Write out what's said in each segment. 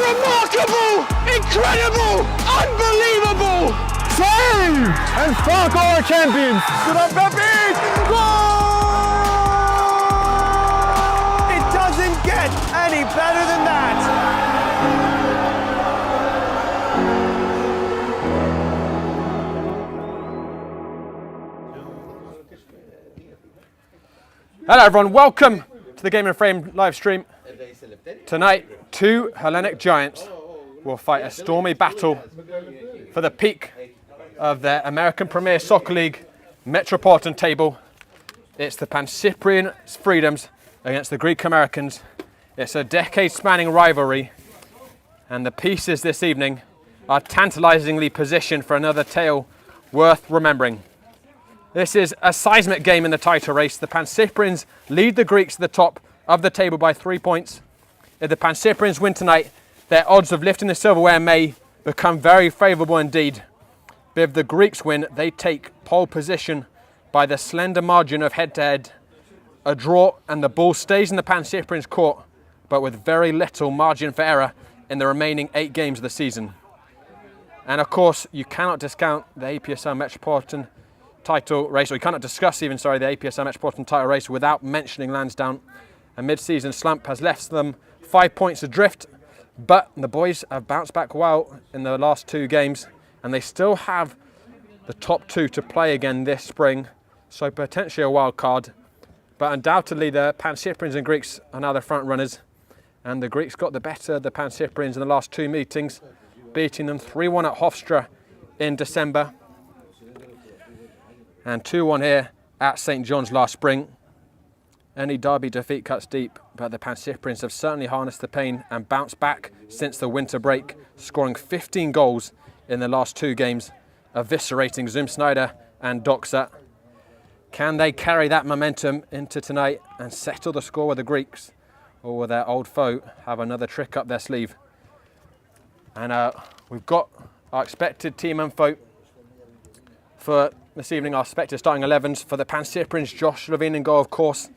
Remarkable! Incredible! Unbelievable! Save! And fuck our champions! Good on Pepe! Goal! It doesn't get any better than that! Hello everyone, welcome to the Game and Frame live stream. Tonight, two Hellenic giants will fight a stormy battle for the peak of their American Premier Soccer League Metropolitan table. It's the Pancyprian Freedoms against the Greek Americans. It's a decade-spanning rivalry, and the pieces this evening are tantalizingly positioned for another tale worth remembering. This is a seismic game in the title race. The Pancyprians lead the Greeks to the top of the table by 3 points. If the Pancyprians win tonight, their odds of lifting the silverware may become very favourable indeed. But if the Greeks win, they take pole position by the slender margin of head-to-head. A draw and the ball stays in the Pancyprians' court, but with very little margin for error in the remaining 8 games of the season. And of course, you cannot discount the APSL Metropolitan title race, or you cannot discuss even, the APSL Metropolitan title race without mentioning Lansdowne. A mid-season slump has left them 5 points adrift, but the boys have bounced back well in the last 2 games, and they still have the top 2 to play again this spring, so potentially a wild card. But undoubtedly the Pancyprians and Greeks are now the front runners, and the Greeks got the better of the Pancyprians in the last 2 meetings, beating them 3-1 at Hofstra in December, and 2-1 here at St John's last spring. Any derby defeat cuts deep, but the Pancyprians have certainly harnessed the pain and bounced back since the winter break, scoring 15 goals in the last 2 games, eviscerating Zoom Snyder and Doxa. Can they carry that momentum into tonight and settle the score with the Greeks, or will their old foe have another trick up their sleeve? And we've got our expected team info for this evening. Our expected starting 11s for the Pancyprians: Josh Levine in goal, of course.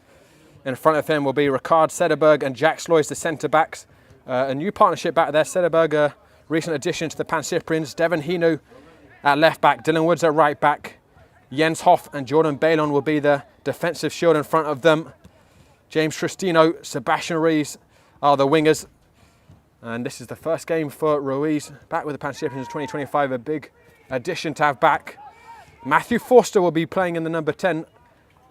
In front of him will be Ricard Sederberg and Jack Sloyes, the centre-backs. A new partnership back there. Sederberg, a recent addition to the Pancyprians. Devon Hino at left-back. Dylan Woods at right-back. Jens Hoff and Jordan Balon will be the defensive shield in front of them. James Tristino, Sebastian Ruiz are the wingers. And this is the first game for Ruiz, back with the Pancyprians in 2025. A big addition to have back. Matthew Forster will be playing in the number 10.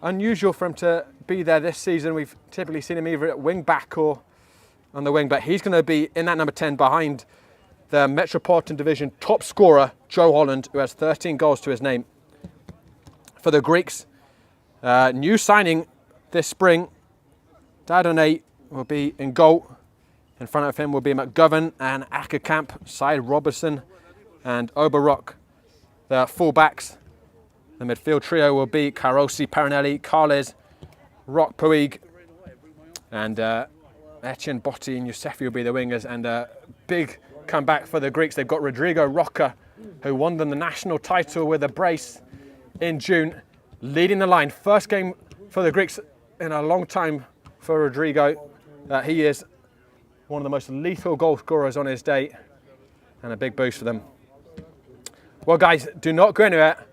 Unusual for him to be there this season. We've typically seen him either at wing back or on the wing, but he's going to be in that number 10 behind the Metropolitan Division top scorer, Joe Holland, who has 13 goals to his name. For the Greeks, new signing this spring, Dadone will be in goal. In front of him will be McGovern and Ackerkamp, Syed Robertson and Oberrock, the full-backs. The midfield trio will be Carosi, Parinelli, Carles, Rock Puig, and Etienne Botti and Yousefi will be the wingers. And a big comeback for the Greeks. They've got Rodrigo Roca, who won them the national title with a brace in June, leading the line. First game for the Greeks in a long time for Rodrigo. He is one of the most lethal goal scorers on his day, and a big boost for them. Well guys, do not go anywhere.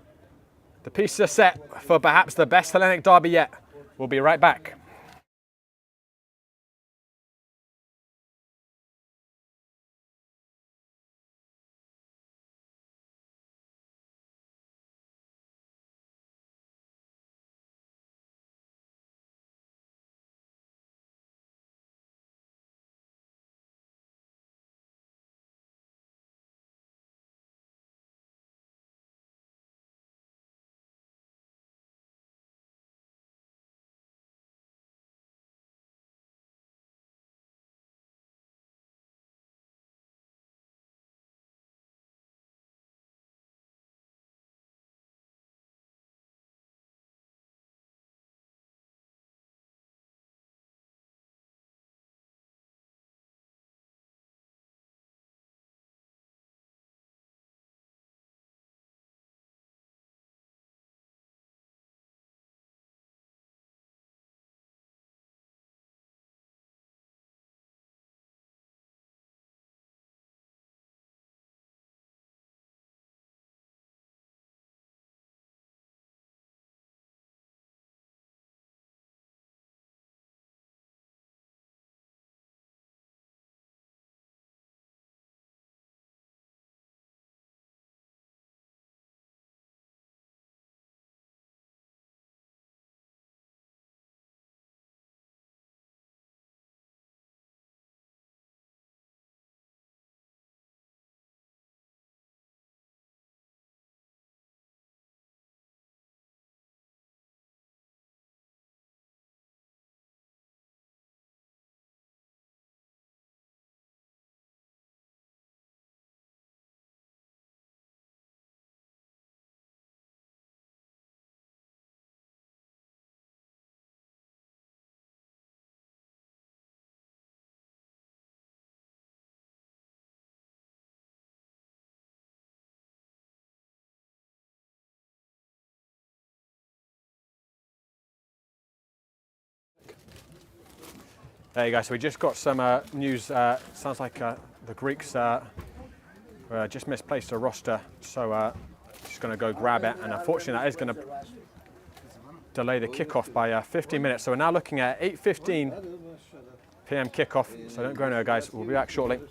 The pieces are set for perhaps the best Hellenic derby yet. We'll be right back. There you go. So we just got some news. Sounds like the Greeks just misplaced a roster. So just going to go grab it. And unfortunately, that is going to delay the kickoff by 15 minutes. So we're now looking at 8:15 p.m. kickoff. So don't go anywhere, guys. We'll be back shortly.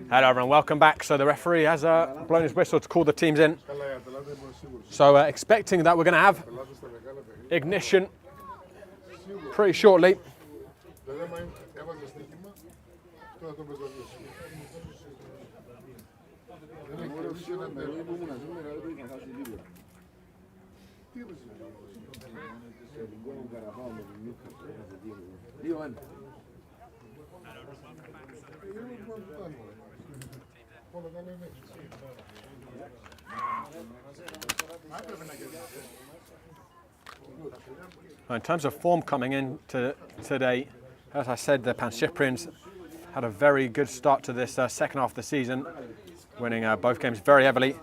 Hello everyone, welcome back. So the referee has blown his whistle to call the teams in. So expecting that we're going to have ignition pretty shortly. In terms of form coming in today, as I said, the Pancyprians had a very good start to this second half of the season, winning both games very heavily.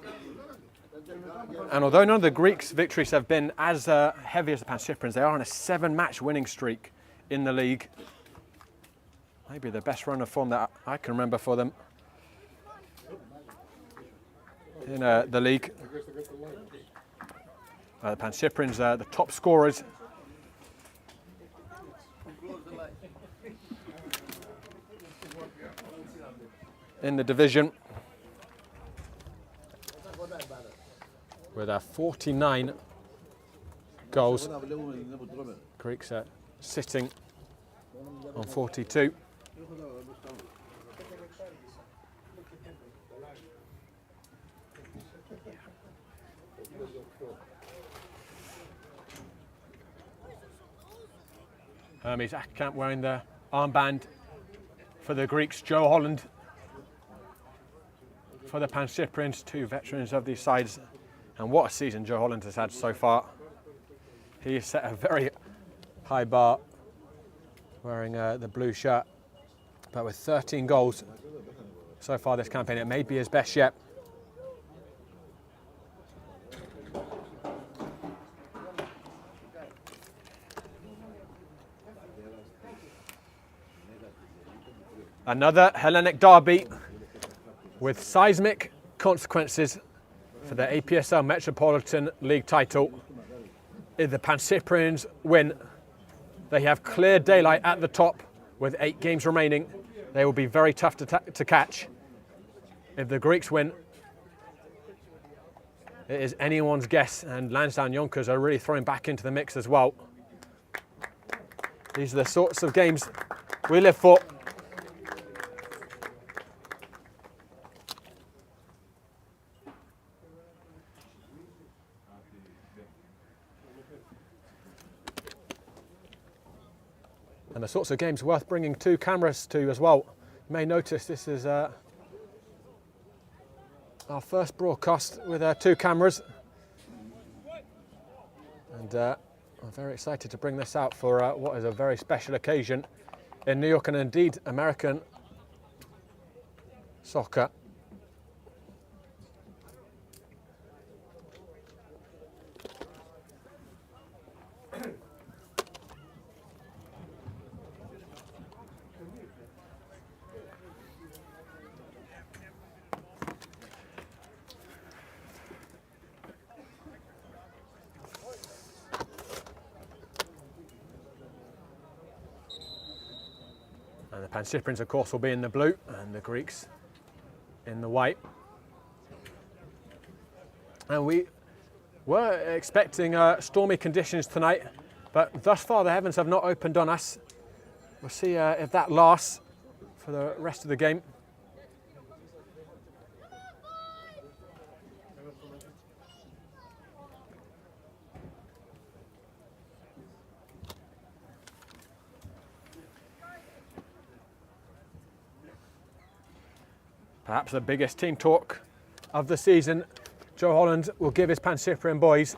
And although none of the Greeks' victories have been as heavy as the Pancyprians, they are on a 7-match winning streak in the league. Maybe the best run of form that I can remember for them in the league. The Pancyprians, the top scorers. In the division with 49 goals. Greeks are sitting on 42. Hermes Akkamp wearing the armband for the Greeks. Joe Holland for the Pancyprians, two veterans of these sides. And what a season Joe Holland has had so far. He has set a very high bar wearing the blue shirt, but with 13 goals so far this campaign, it may be his best yet. Another Hellenic derby with seismic consequences for the APSL Metropolitan League title. If the Pancyprians win, they have clear daylight at the top with 8 games remaining. They will be very tough to catch. If the Greeks win, it is anyone's guess, and Lansdowne Yonkers are really thrown back into the mix as well. These are the sorts of games we live for. And the sorts of games worth bringing 2 cameras to as well. You may notice this is our first broadcast with 2 cameras. And I'm very excited to bring this out for what is a very special occasion in New York and indeed American soccer. And the Pancyprians, of course, will be in the blue and the Greeks in the white. And we were expecting stormy conditions tonight, but thus far the heavens have not opened on us. We'll see if that lasts for the rest of the game. Perhaps the biggest team talk of the season. Joe Holland will give his Pancyprian boys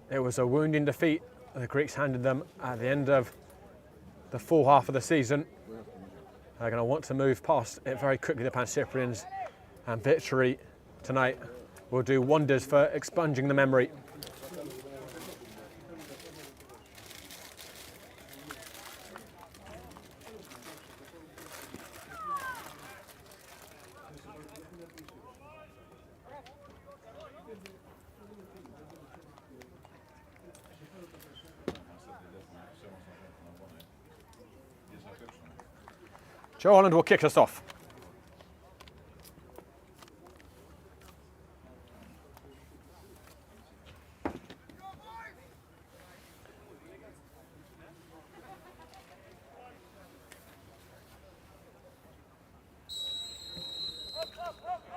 it was a wounding defeat the Greeks handed them at the end of the full half of the season. They're going to want to move past it very quickly, the Pancyprians, and victory tonight will do wonders for expunging the memory. Joe Holland will kick us off.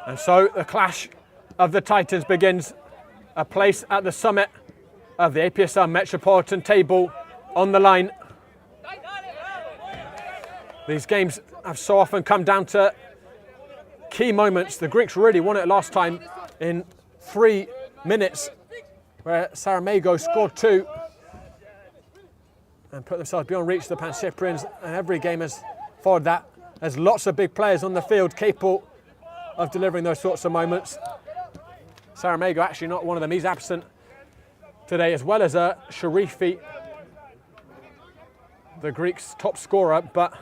And so the clash of the Titans begins, a place at the summit of the APSL Metropolitan table on the line. These games have so often come down to key moments. The Greeks really won it last time in 3 minutes, where Saramago scored 2 and put themselves beyond reach of the Pancyprians, and every game has followed that. There's lots of big players on the field capable of delivering those sorts of moments. Saramago actually not one of them. He's absent today, as well as Sharifi, the Greeks' top scorer, but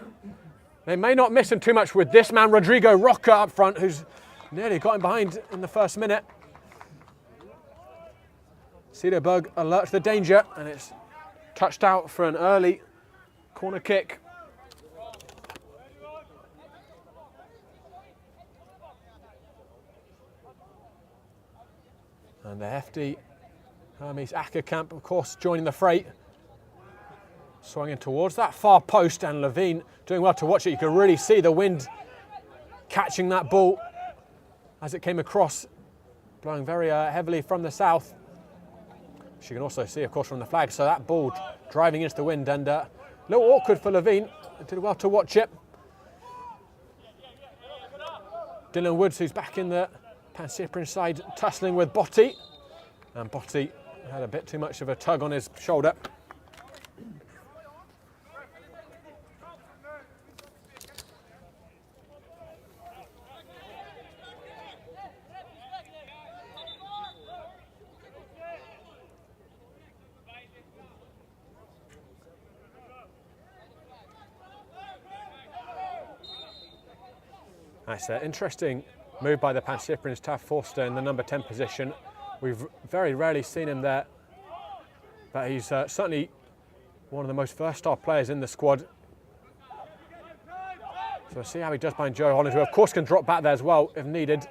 they may not miss him too much with this man, Rodrigo Roca, up front, who's nearly got him behind in the first minute. Cedarberg alerts the danger, and it's touched out for an early corner kick. And the hefty Hermes Ackerkamp, of course, joining the fray. Swung in towards that far post, and Levine doing well to watch it. You can really see the wind catching that ball as it came across, blowing very heavily from the south. Which you can also see, of course, from the flag. So that ball driving into the wind, and a little awkward for Levine. Did well to watch it. Dylan Woods, who's back in the Pancyprian side, tussling with Botti. And Botti had a bit too much of a tug on his shoulder. That's an interesting move by the Pancyprians to have Forster in the number 10 position. We've very rarely seen him there, but he's certainly one of the most versatile players in the squad. So we'll see how he does behind Joe Holland, who of course can drop back there as well if needed.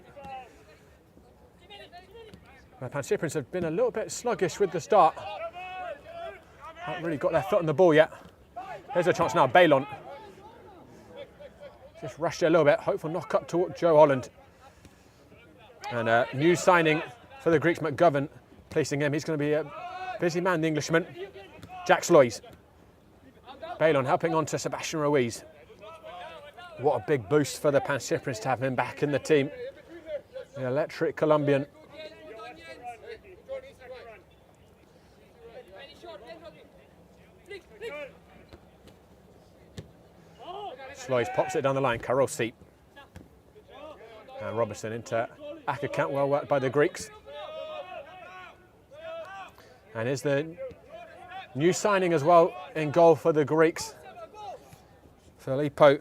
The Pancyprians have been a little bit sluggish with the start. Haven't really got their foot on the ball yet. Here's a chance now, Balon. Just rushed it a little bit, hopeful knock up to Joe Holland. And a new signing for the Greeks, McGovern, placing him. He's going to be a busy man, the Englishman. Jack Sloys. Balon helping on to Sebastian Ruiz. What a big boost for the Pancyprians to have him back in the team. The electric Colombian. Sloys pops it down the line, Carosi. And Robertson into Ackerkamp, well worked by the Greeks. And here's the new signing as well in goal for the Greeks. Filippo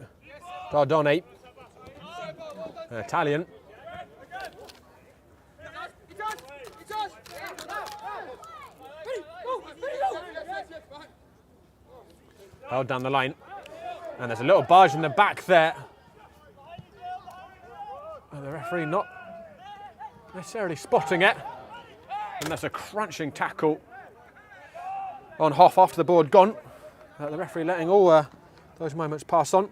Dardone, an Italian. Held down the line. And there's a little barge in the back there. And the referee not necessarily spotting it. And that's a crunching tackle on Hoff after the ball had gone. The referee letting all those moments pass on.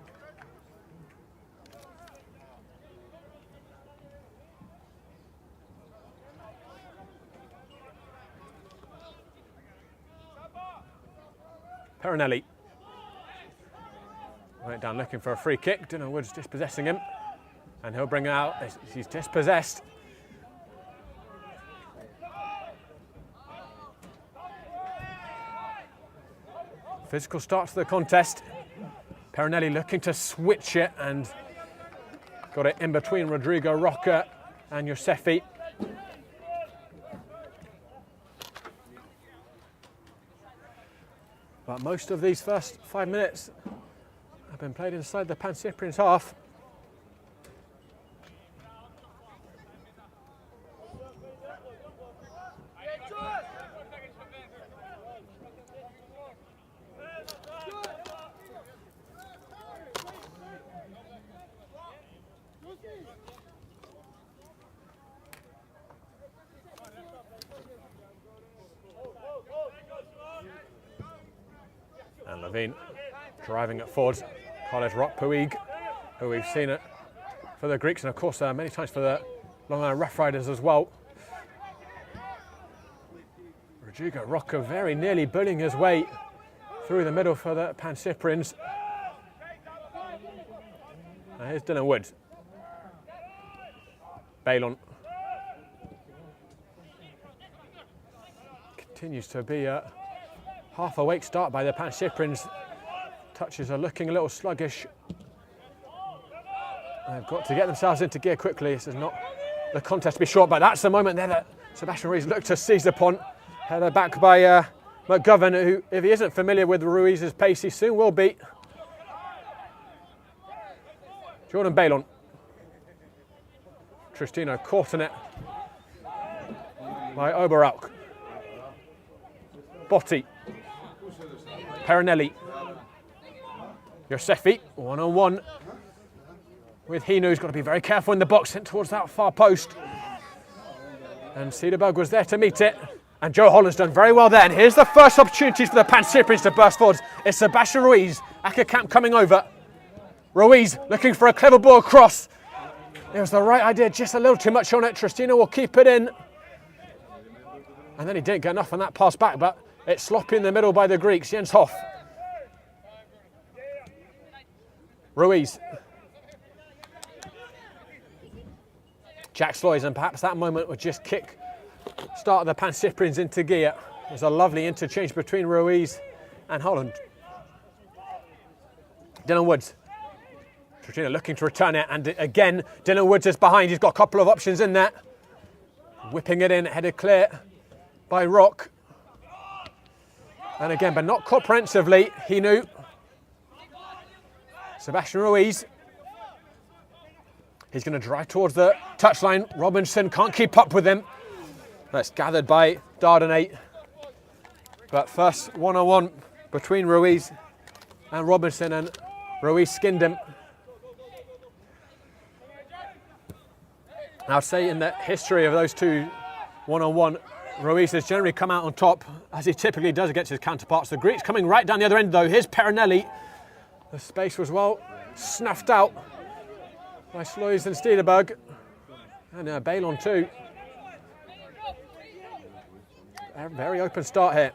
Perinelli. Went down looking for a free kick. Dylan Woods dispossessing him. And he'll bring it out. He's dispossessed. Physical start to the contest. Perinelli looking to switch it and got it in between Rodrigo Roca and Yosefi. But most of these first 5 minutes have been played inside the Pancyprians half. Levine driving it forwards. College Rock Puig, who we've seen it for the Greeks and of course many times for the Long Island Rough Riders as well. Rodrigo Roca very nearly bullying his way through the middle for the Pancyprians. Now here's Dylan Woods. Balon continues to be a half awake start by the Pancyprians. Touches are looking a little sluggish. They've got to get themselves into gear quickly. This is not the contest to be short, but that's the moment there that Sebastian Ruiz looked to seize upon. Headed back by McGovern, who, if he isn't familiar with Ruiz's pace, he soon will be. Jordan Balon. Tristino caught in it by Oberauk. Botti. Perinelli. Yosefi, one-on-one with Hinu, who's got to be very careful in the box, sent towards that far post. And Cederberg was there to meet it. And Joe Holland's done very well there. And here's the first opportunities for the Pancyprians to burst forwards. It's Sebastian Ruiz, Ackerkamp coming over. Ruiz looking for a clever ball across. It was the right idea, just a little too much on it. Tristino will keep it in. And then he didn't get enough on that pass back, but it's sloppy in the middle by the Greeks. Jens Hoff. Ruiz. Jack Sloys, and perhaps that moment would just start the Pancyprians into gear. There's a lovely interchange between Ruiz and Holland. Dylan Woods. Tristino looking to return it, and again, Dylan Woods is behind. He's got a couple of options in there. Whipping it in, headed clear by Rock. And again, but not comprehensively, he knew. Sebastian Ruiz. He's going to drive towards the touchline. Robinson can't keep up with him. That's gathered by Dardanate. But first one-on-one between Ruiz and Robinson, and Ruiz skinned him. I'd say in the history of those two one-on-one, Ruiz has generally come out on top, as he typically does against his counterparts. The Greeks coming right down the other end though. Here's Perinelli. The space was well snuffed out by Sloys and Cederberg. And Balon too. A very open start here.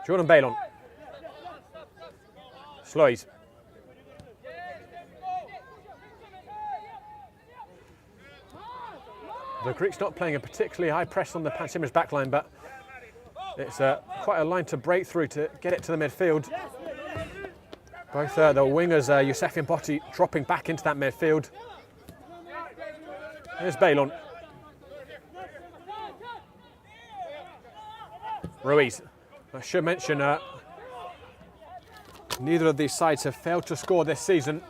Jordan Balon. Sloys. The Greeks not playing a particularly high press on the Pancyprians backline, but it's quite a line to break through to get it to the midfield. Both the wingers, Yosefi and Botti, dropping back into that midfield. Here's Balon. Ruiz. I should mention neither of these sides have failed to score this season.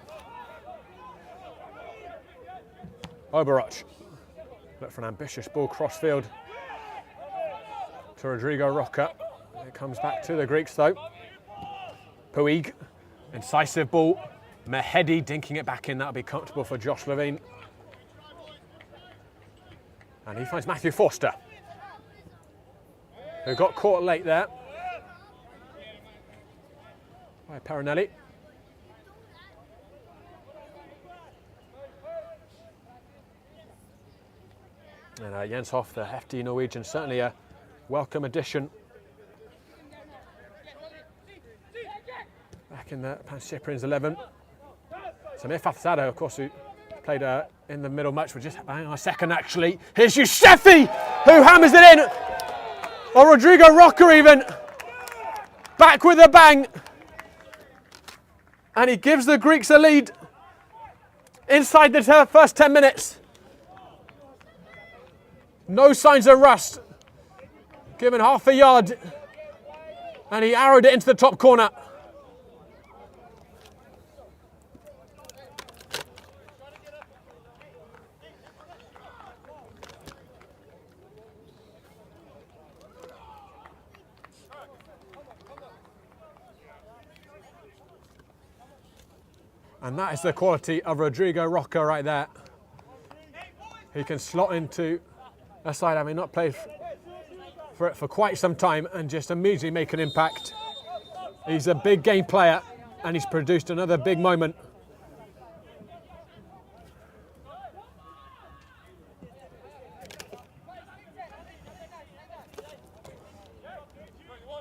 Oberach. Look for an ambitious ball crossfield to Rodrigo Roca. It comes back to the Greeks though. Puig, incisive ball. Mehedi dinking it back in. That'll be comfortable for Josh Levine. And he finds Matthew Forster, who got caught late there by Perinelli. And Jens Hoff, the hefty Norwegian, certainly a welcome addition back in the Pancyprians 11. Samir Fathzadeh, of course, who played in the middle much. We're just hang on a second, actually. Here's Yosefi, who hammers it in. Or Rodrigo Roca even. Back with a bang. And he gives the Greeks a lead inside the first 10 minutes. No signs of rust. Given half a yard. And he arrowed it into the top corner. And that is the quality of Rodrigo Roca right there. he can slot into a side having not played for it for quite some time and just immediately make an impact. He's a big game player and he's produced another big moment.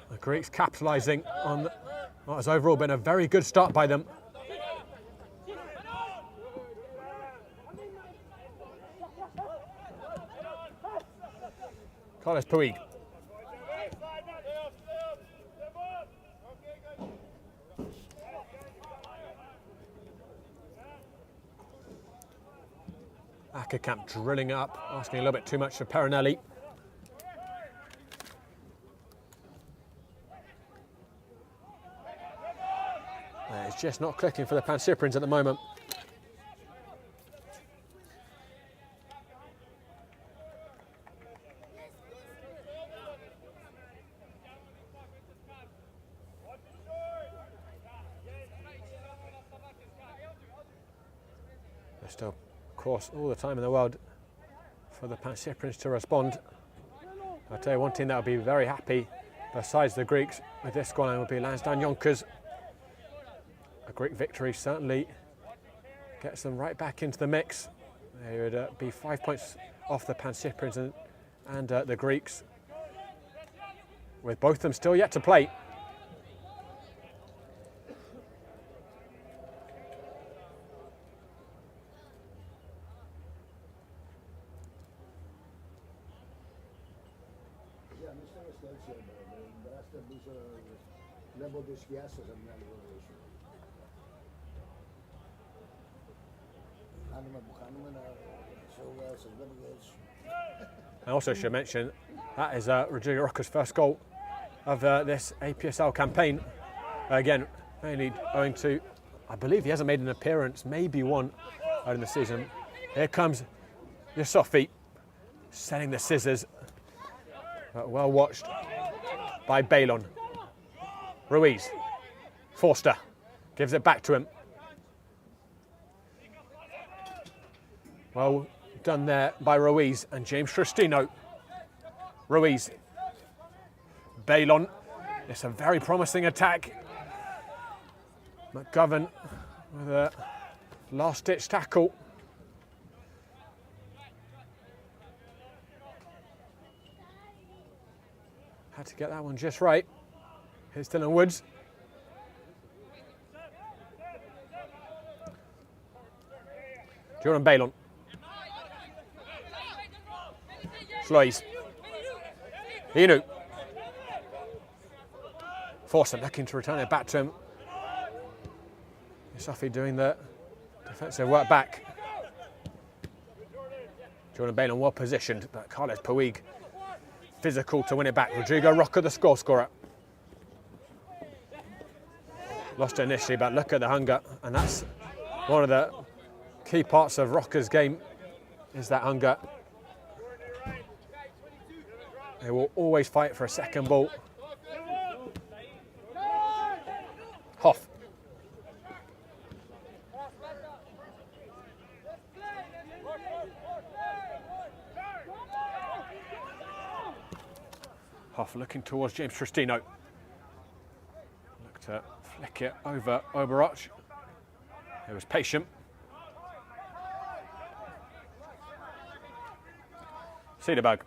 The Greeks capitalising on what has overall been a very good start by them. Carlos Puig. Ackerkamp drilling it up, asking a little bit too much of Perinelli. It's just not clicking for the Pancyprians at the moment. There's still, of course, all the time in the world for the Pancyprians to respond. I'll tell you one team that will be very happy, besides the Greeks, with this scoreline will be Lansdowne Yonkers. A Greek victory certainly gets them right back into the mix. They would be 5 points off the Pancyprians and the Greeks, with both of them still yet to play. I also should mention that is Rodrigo Roca's first goal of this APSL campaign. Again, mainly owing to, I believe he hasn't made an appearance, maybe one out in the season. Here comes Yusufi, setting the scissors. Well watched by Balon. Ruiz, Forster, gives it back to him. Well done there by Ruiz and James Tristino. Ruiz, Balon, it's a very promising attack. McGovern with a last-ditch tackle. Had to get that one just right. Here's Dylan Woods. Jordan Balon. Slois. Inu. Forster looking to return it back to him. Yusufi doing the defensive work back. Jordan Balon well positioned, but Carlos Puig physical to win it back. Rodrigo Roca, the score scorer. Lost it initially, but look at the hunger, and that's one of the key parts of Roca's game, is that hunger. They will always fight for a second ball. Hoff. Hoff looking towards James Tristino. Look to flick it over Oberoch. He was patient. Cederberg.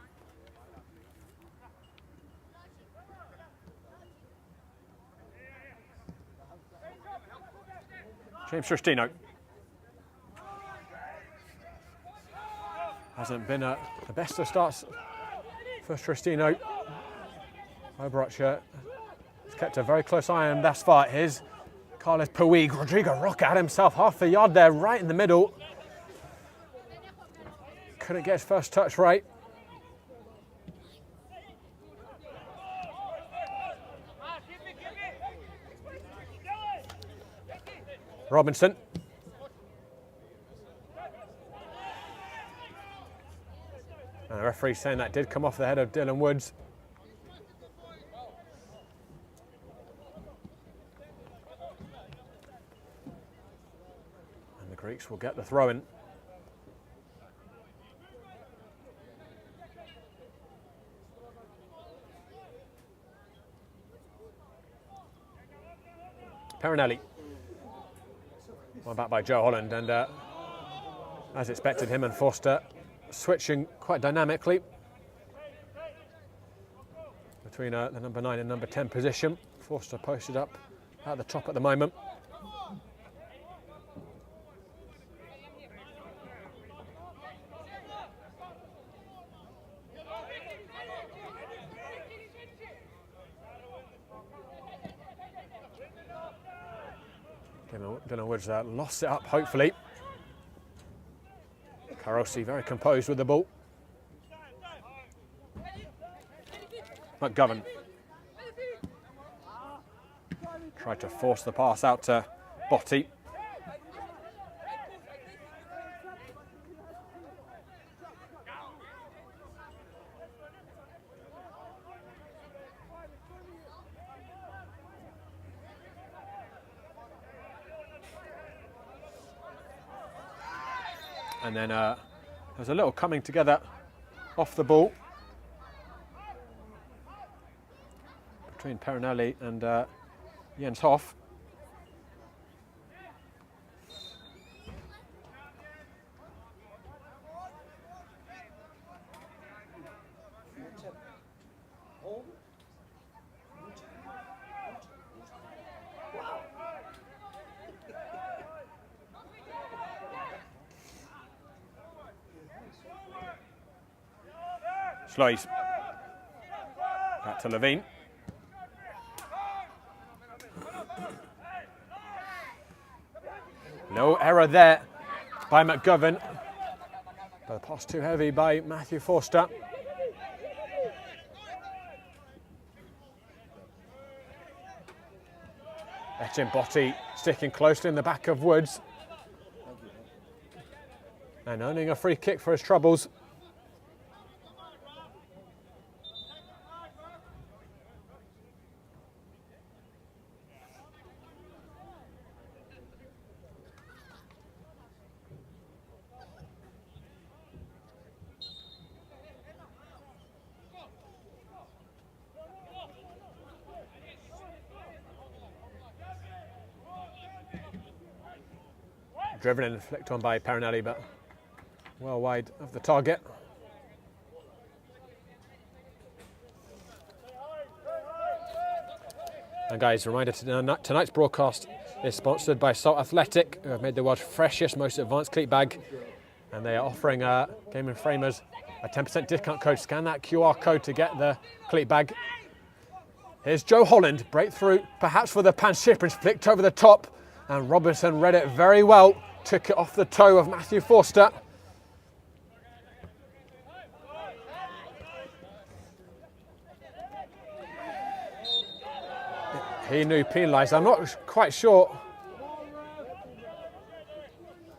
James Tristino. Hasn't been the best of starts for Tristino. Oberoch has kept a very close eye on him thus far. Here's Carlos Puig. Rodrigo Roca had himself half a yard there, right in the middle. Couldn't get his first touch right. Robinson. And the referee saying that did come off the head of Dylan Woods. And the Greeks will get the throw in. Perinelli. One back by Joe Holland, and as expected, him and Forster switching quite dynamically between the number 9 and number 10 position. Forster posted up at the top at the moment. Dylan Woods lost it up, hopefully. Carosi very composed with the ball. McGovern tried to force the pass out to Botti. And then there's a little coming together off the ball between Perinelli and Jens Hoff. Slois. Back to Levine. No error there by McGovern. But the pass too heavy by Matthew Forster. Etienne Botti sticking closely in the back of Woods. And earning a free kick for his troubles. Driven and flicked on by Perinelli, but well wide of the target. And guys, reminder, tonight's broadcast is sponsored by Salt Athletic, who have made the world's freshest, most advanced cleat bag. And they are offering Game and Framers a 10% discount code. Scan that QR code to get the cleat bag. Here's Joe Holland, breakthrough, perhaps for the Pancyprians, flicked over the top. And Robinson read it very well. Took it off the toe of Matthew Forster. He knew penalised. I'm not quite sure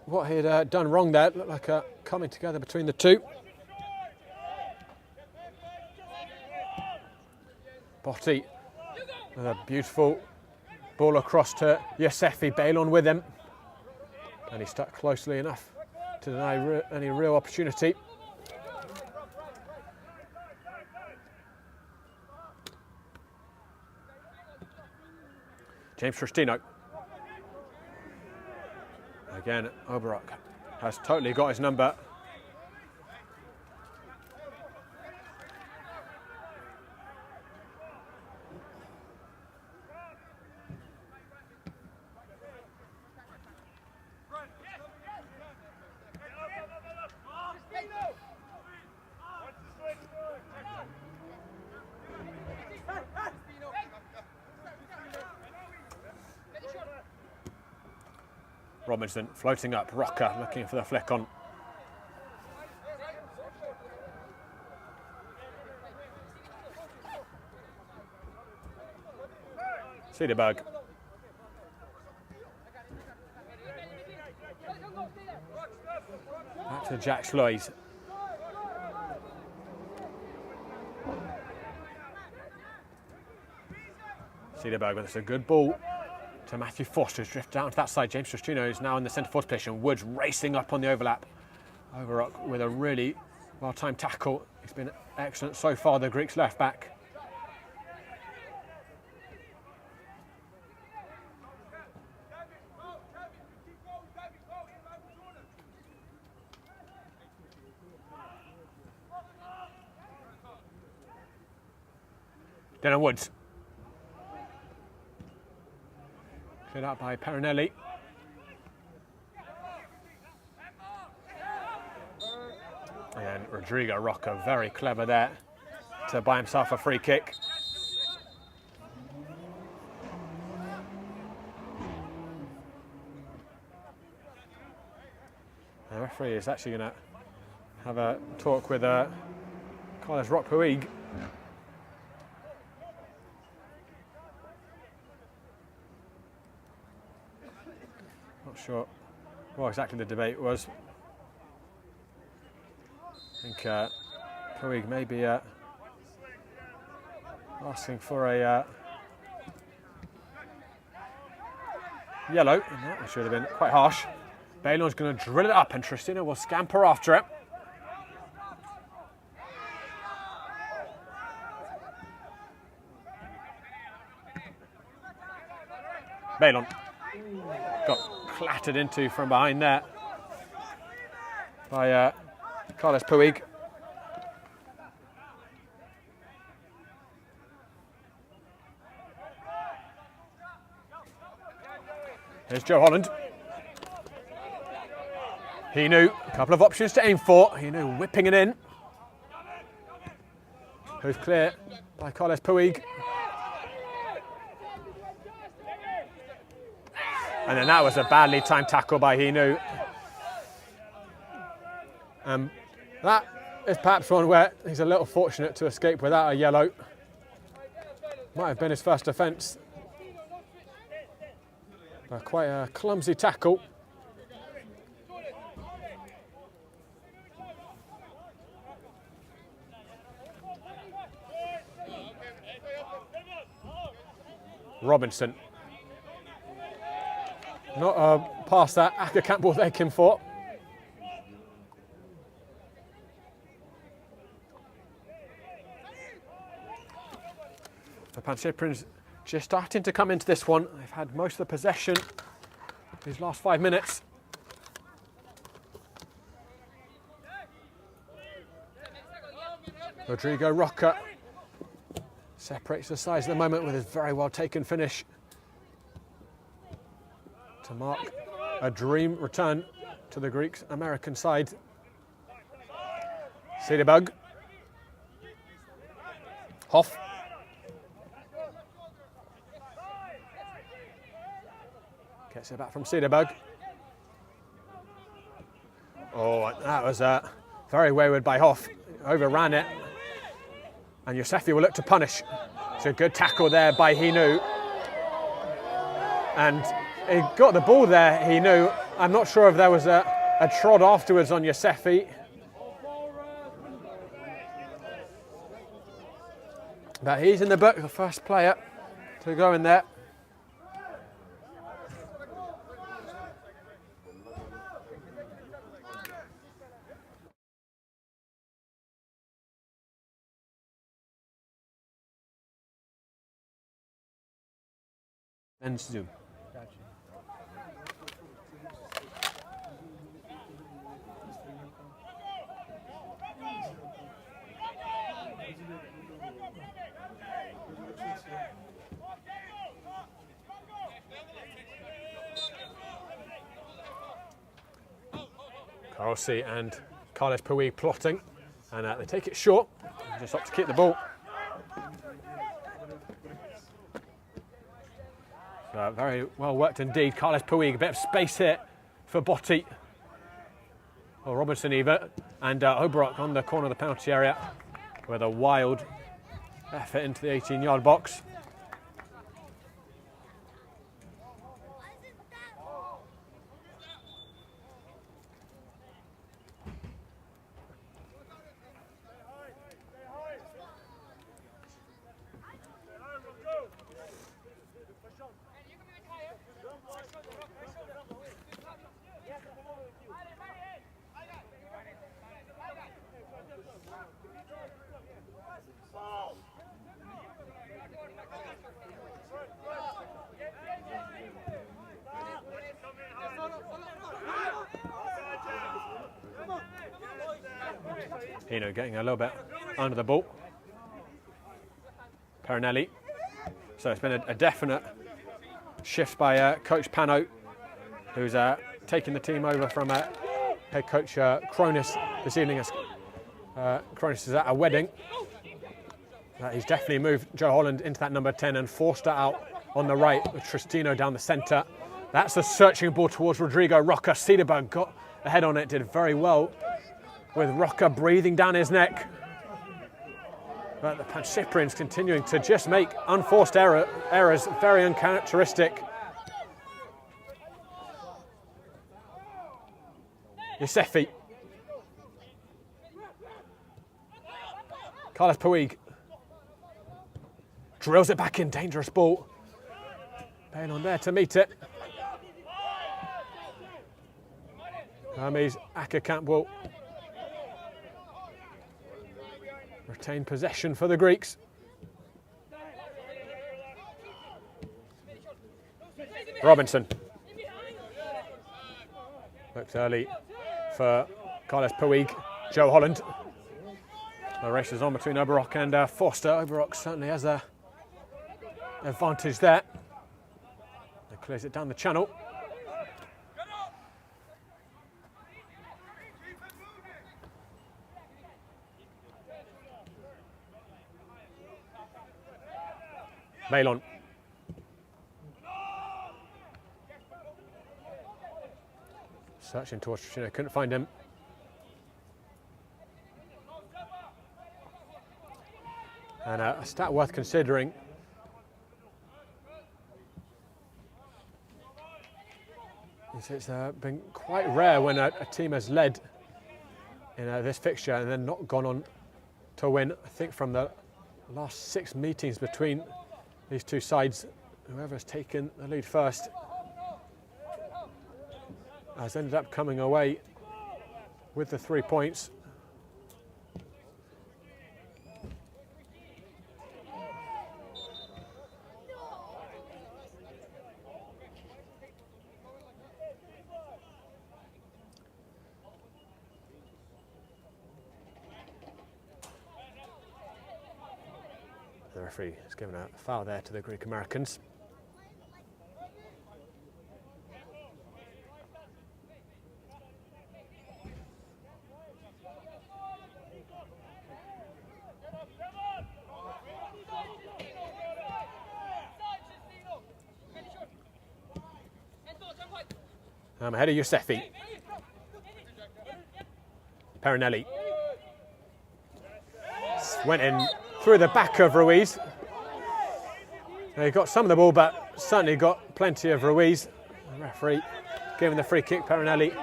what he'd done wrong there. It looked like a coming together between the two. Botti with a beautiful ball across to Yosefi, Bailon with him. And he stuck closely enough to deny any real opportunity. James Tristino. Again, Oberock has totally got his number. Robinson floating up, Rocker looking for the flick on. Cederberg. Back to Jack Slois. Cederberg, but it's a good ball to Matthew Forster, drift down to that side. James Tristino is now in the centre forward position. Woods racing up on the overlap. Overrock with a really well-timed tackle. He's been excellent so far, the Greeks left back. Dylan Woods. Cleared out by Perinelli. And Rodrigo Roca, very clever there to buy himself a free kick. The referee is actually going to have a talk with Carlos Roque-Puig. Not sure what exactly the debate was. I think Puig may be asking for a yellow, and that should have been quite harsh. Bailon's going to drill it up, and Tristina will scamper after it. Bailon got clattered into from behind there by Carlos Puig. Here's Joe Holland. He knew a couple of options to aim for. He knew whipping it in. Who's clear by Carlos Puig. And then that was a badly timed tackle by Hinu. That is perhaps one where he's a little fortunate to escape without a yellow. Might have been his first offence. But quite a clumsy tackle. Robinson. Not past that Aka Campbell they came for. The Pancyprians just starting to come into this one. They've had most of the possession these last 5 minutes. Rodrigo Roca separates the sides at the moment with his very well taken finish to mark a dream return to the Greeks' American side. Cederberg. Hoff. Gets it back from Cederberg. Oh, that was very wayward by Hoff. Overran it. And Yosefi will look to punish. It's a good tackle there by Hinu. And he got the ball there, he knew. I'm not sure if there was a trod afterwards on Yosefi. But he's in the book, the first player to go in there. And zoom. Carossi and Carlos Puig plotting, and they take it short, just opt to keep the ball. So very well worked indeed. Carlos Puig, a bit of space here for Botti. Or Robinson even, and Oberok on the corner of the penalty area with a wild effort into the 18-yard box. Getting a little bit under the ball. Perinelli. So it's been a definite shift by Coach Pano, who's taking the team over from head coach Cronus this evening. As Cronus is at a wedding. He's definitely moved Joe Holland into that number 10 and forced it out on the right with Tristino down the centre. That's the searching ball towards Rodrigo Roca. Cederberg got ahead on it, did very well with Roca breathing down his neck. But the Pancyprians continuing to just make unforced errors, very uncharacteristic. Yosefi. Carlos Puig. Drills it back in, dangerous ball. Bale on there to meet it. Hermes Akerkamp will retain possession for the Greeks. Robinson. Looks early for Carlos Puig. Joe Holland. The race is on between Oberok and Forster. Oberok certainly has a advantage there. He clears it down the channel. Malon. Searching towards Tristino, couldn't find him. And a stat worth considering. It's been quite rare when a team has led in this fixture and then not gone on to win. I think from the last 6 meetings between these two sides, whoever has taken the lead first has ended up coming away with the 3 points. The referee has given a foul there to the Greek Americans. Ahead of Yosefi. Perinelli. Went in through the back of Ruiz. He got some of the ball, but certainly got plenty of Ruiz. The referee giving the free kick. Perinelli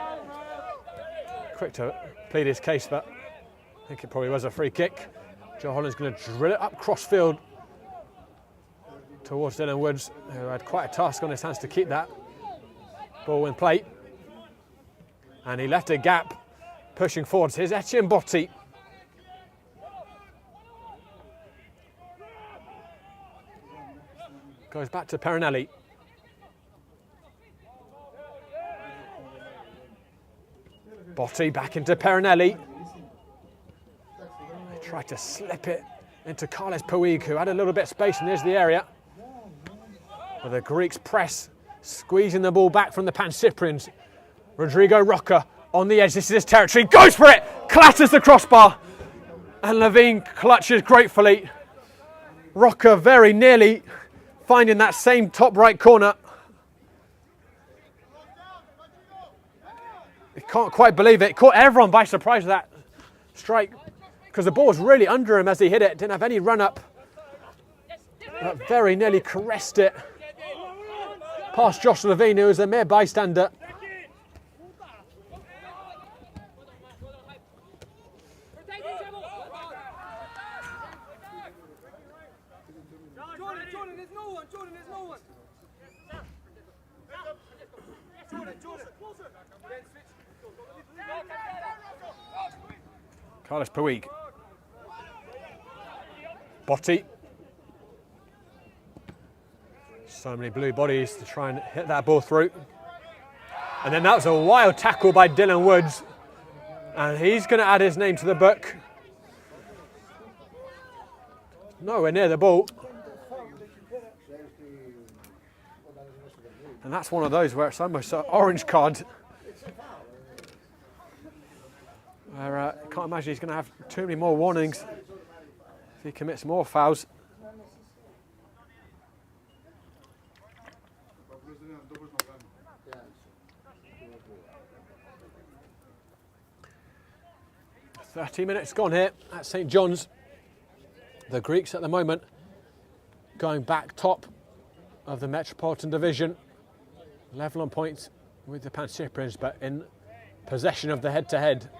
quick to plead his case, but I think it probably was a free kick. Joe Holland's going to drill it up cross-field towards Dylan Woods, who had quite a task on his hands to keep that ball in play. And he left a gap, pushing forwards. Here's Etienne Botti. Goes back to Perinelli. Botti back into Perinelli. They tried to slip it into Carlos Puig, who had a little bit of space and there's the area. But the Greeks press, squeezing the ball back from the Pancyprians. Rodrigo Roca on the edge. This is his territory. Goes for it. Clatters the crossbar. And Levine clutches gratefully. Roca very nearly finding that same top right corner. He can't quite believe it. Caught everyone by surprise with that strike because the ball was really under him as he hit it. Didn't have any run up. But very nearly caressed it past Josh Levine, who was a mere bystander. Carlos Puig. Botti. So many blue bodies to try and hit that ball through. And then that was a wild tackle by Dylan Woods. And he's going to add his name to the book. Nowhere near the ball. And that's one of those where it's almost an orange card. Where I can't imagine he's going to have too many more warnings if he commits more fouls. "30 minutes gone here at St John's. The Greeks at the moment going back top of the Metropolitan division, level on points with the Pancyprians, but in possession of the head-to-head.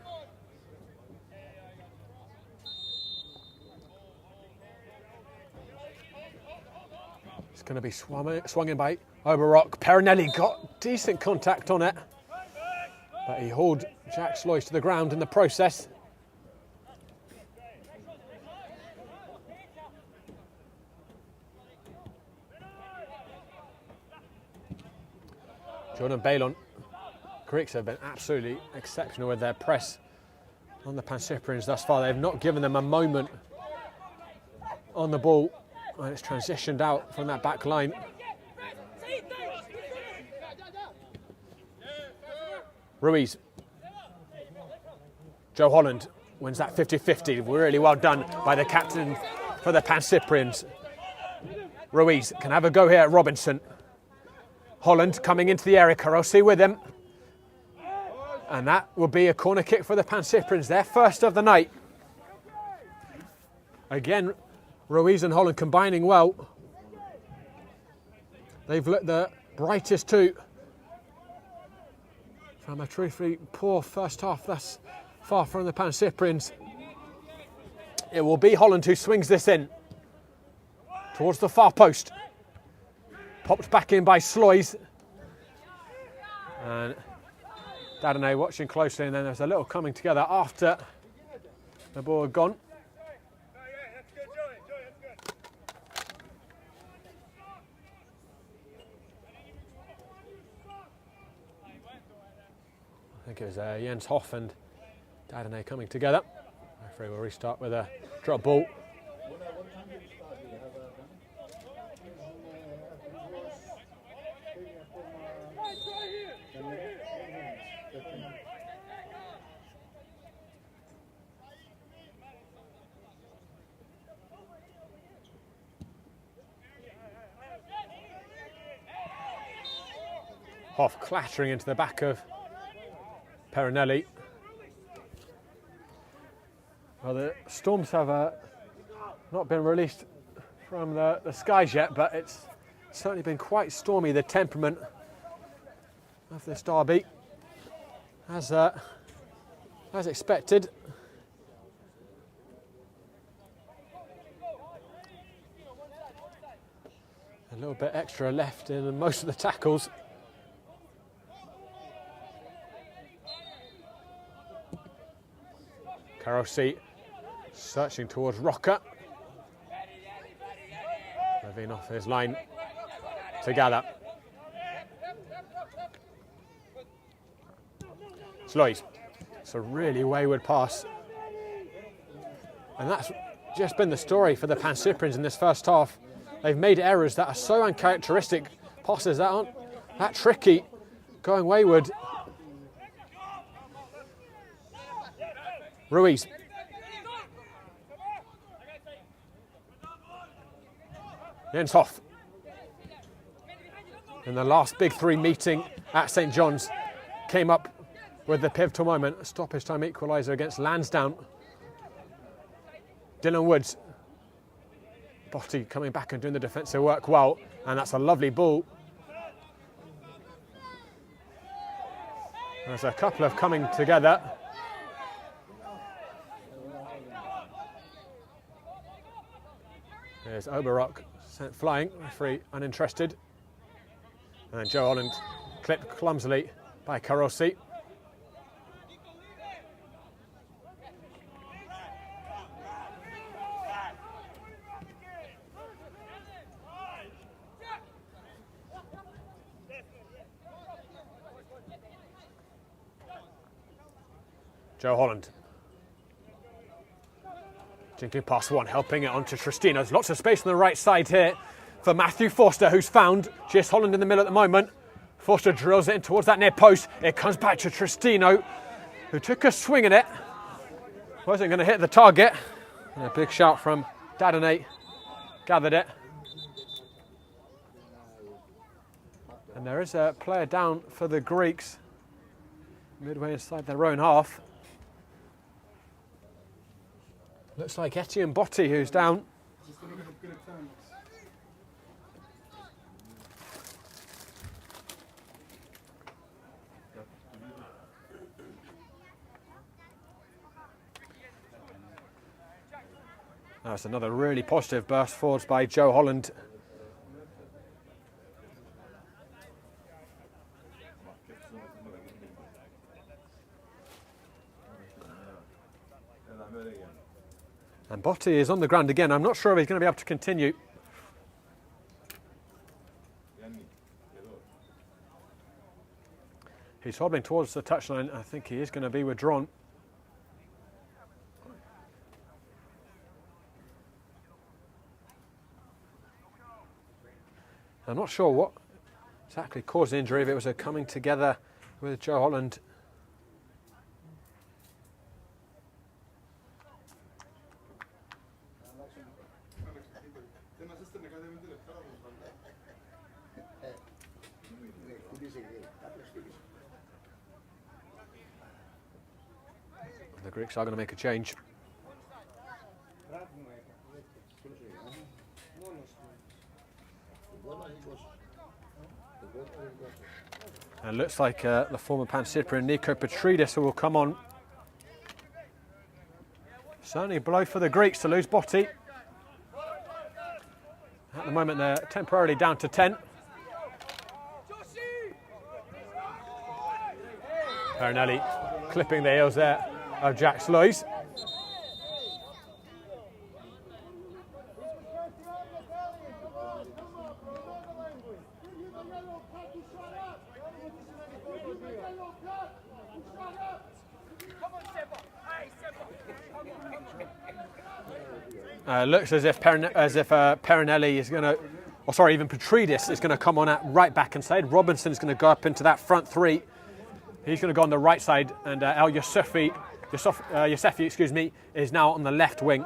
It's going to be swung in by Oberrock. Perinelli got decent contact on it, but he hauled Jack Sloyce to the ground in the process. Jordan Balon. Greeks have been absolutely exceptional with their press on the Pancyprians thus far. They've not given them a moment on the ball, and it's transitioned out from that back line. Ruiz. Joe Holland wins that 50-50. Really well done by the captain for the Pancyprians. Ruiz can have a go here at Robinson. Holland coming into the area, Carosi with him. And that will be a corner kick for the Pancyprians, their first of the night. Again, Ruiz and Holland combining well. They've looked the brightest too from a truthfully poor first half thus far from the Pancyprians. It will be Holland who swings this in towards the far post. Popped back in by Sloyce. And Dadane watching closely, and then there's a little coming together after the ball had gone. I think it was Jens Hoff and Dadane coming together. Referee will restart with a drop ball. Hoff clattering into the back of Perinelli. Well, the Storms have not been released from the skies yet, but it's certainly been quite stormy, the temperament of this derby, as expected. A little bit extra left in most of the tackles. Carosi searching towards Rocker. Moving off his line together. Sloyce. It's a really wayward pass. And that's just been the story for the Pancyprians in this first half. They've made errors that are so uncharacteristic. Passes that aren't that tricky, going wayward. Ruiz. Jens Hoff. In the last Big Three meeting at St John's, came up with the pivotal moment, a stoppage time equaliser against Lansdowne. Dylan Woods. Botti coming back and doing the defensive work well, and that's a lovely ball. There's a couple of coming together. There's Oberrock sent flying, referee uninterested. And Joe Holland clipped clumsily by Carosi. Joe Holland. Jinking past one, helping it onto Tristina. There's lots of space on the right side here for Matthew Forster, who's found. Just Holland in the middle at the moment. Forster drills it in towards that near post. It comes back to Tristino, who took a swing at it. Wasn't going to hit the target. And a big shout from Dadonate. Gathered it. And there is a player down for the Greeks. Midway inside their own half. Looks like Etienne Botti who's down. That's another really positive burst forwards by Joe Holland. And Botti is on the ground again. I'm not sure if he's going to be able to continue. He's hobbling towards the touchline. I think he is going to be withdrawn. I'm not sure what exactly caused the injury, if it was a coming together with Joe Holland. The Greeks are going to make a change. And it looks like the former Pancyprian Nico Petridis who will come on. Certainly a blow for the Greeks to lose Botti. At the moment they're temporarily down to 10. Perinelli clipping the heels there of Jack Sloys. Looks as if Perinelli is going to, or sorry, even Petridis is going to come on at right back inside. Robinson's going to go up into that front three. He's going to go on the right side, and El Youssefi, excuse me, is now on the left wing.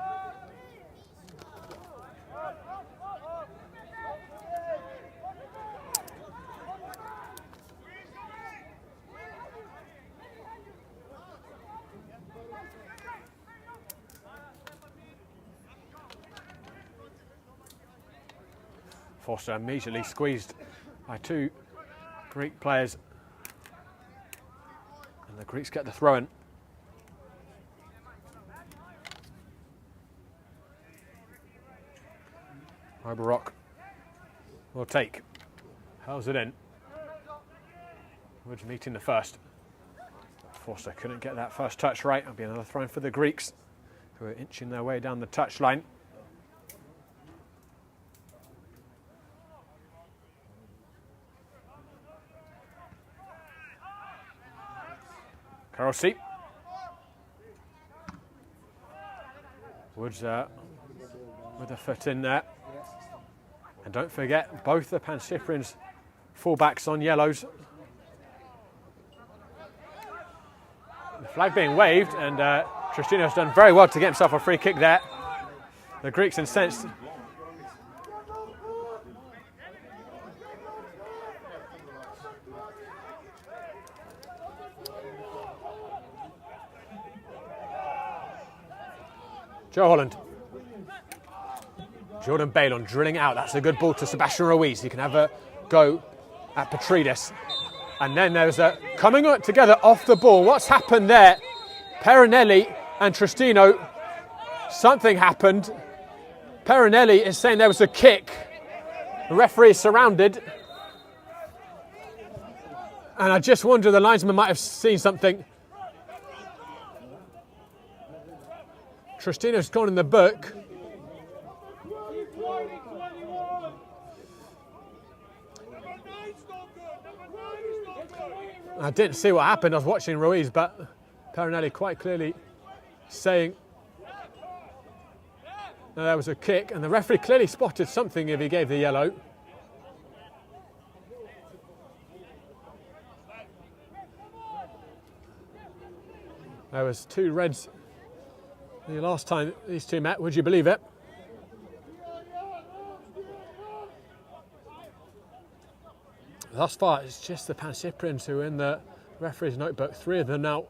Forster immediately squeezed by two Greek players. And the Greeks get the throw in. Oberrock will take. How's it in? Woods meeting the first. Forster couldn't get that first touch right. That'll be another throw in for the Greeks, who are inching their way down the touchline. Carosi. Woods with a foot in there. And don't forget, both the Pancyprians fullbacks on yellows. The flag being waved, and Tristino's done very well to get himself a free kick there. The Greeks incensed. Joe Holland. Jordan Balon drilling out. That's a good ball to Sebastian Ruiz. He can have a go at Petridis. And then there's a coming together off the ball. What's happened there? Perinelli and Tristino. Something happened. Perinelli is saying there was a kick. The referee is surrounded. And I just wonder, the linesman might have seen something. Tristino's gone in the book. I didn't see what happened. I was watching Ruiz, but Perinelli quite clearly saying there was a kick, and the referee clearly spotted something if he gave the yellow. There was 2 reds the last time these two met, would you believe it? Thus far, it's just the Pancyprians who are in the referee's notebook. 3 of them now.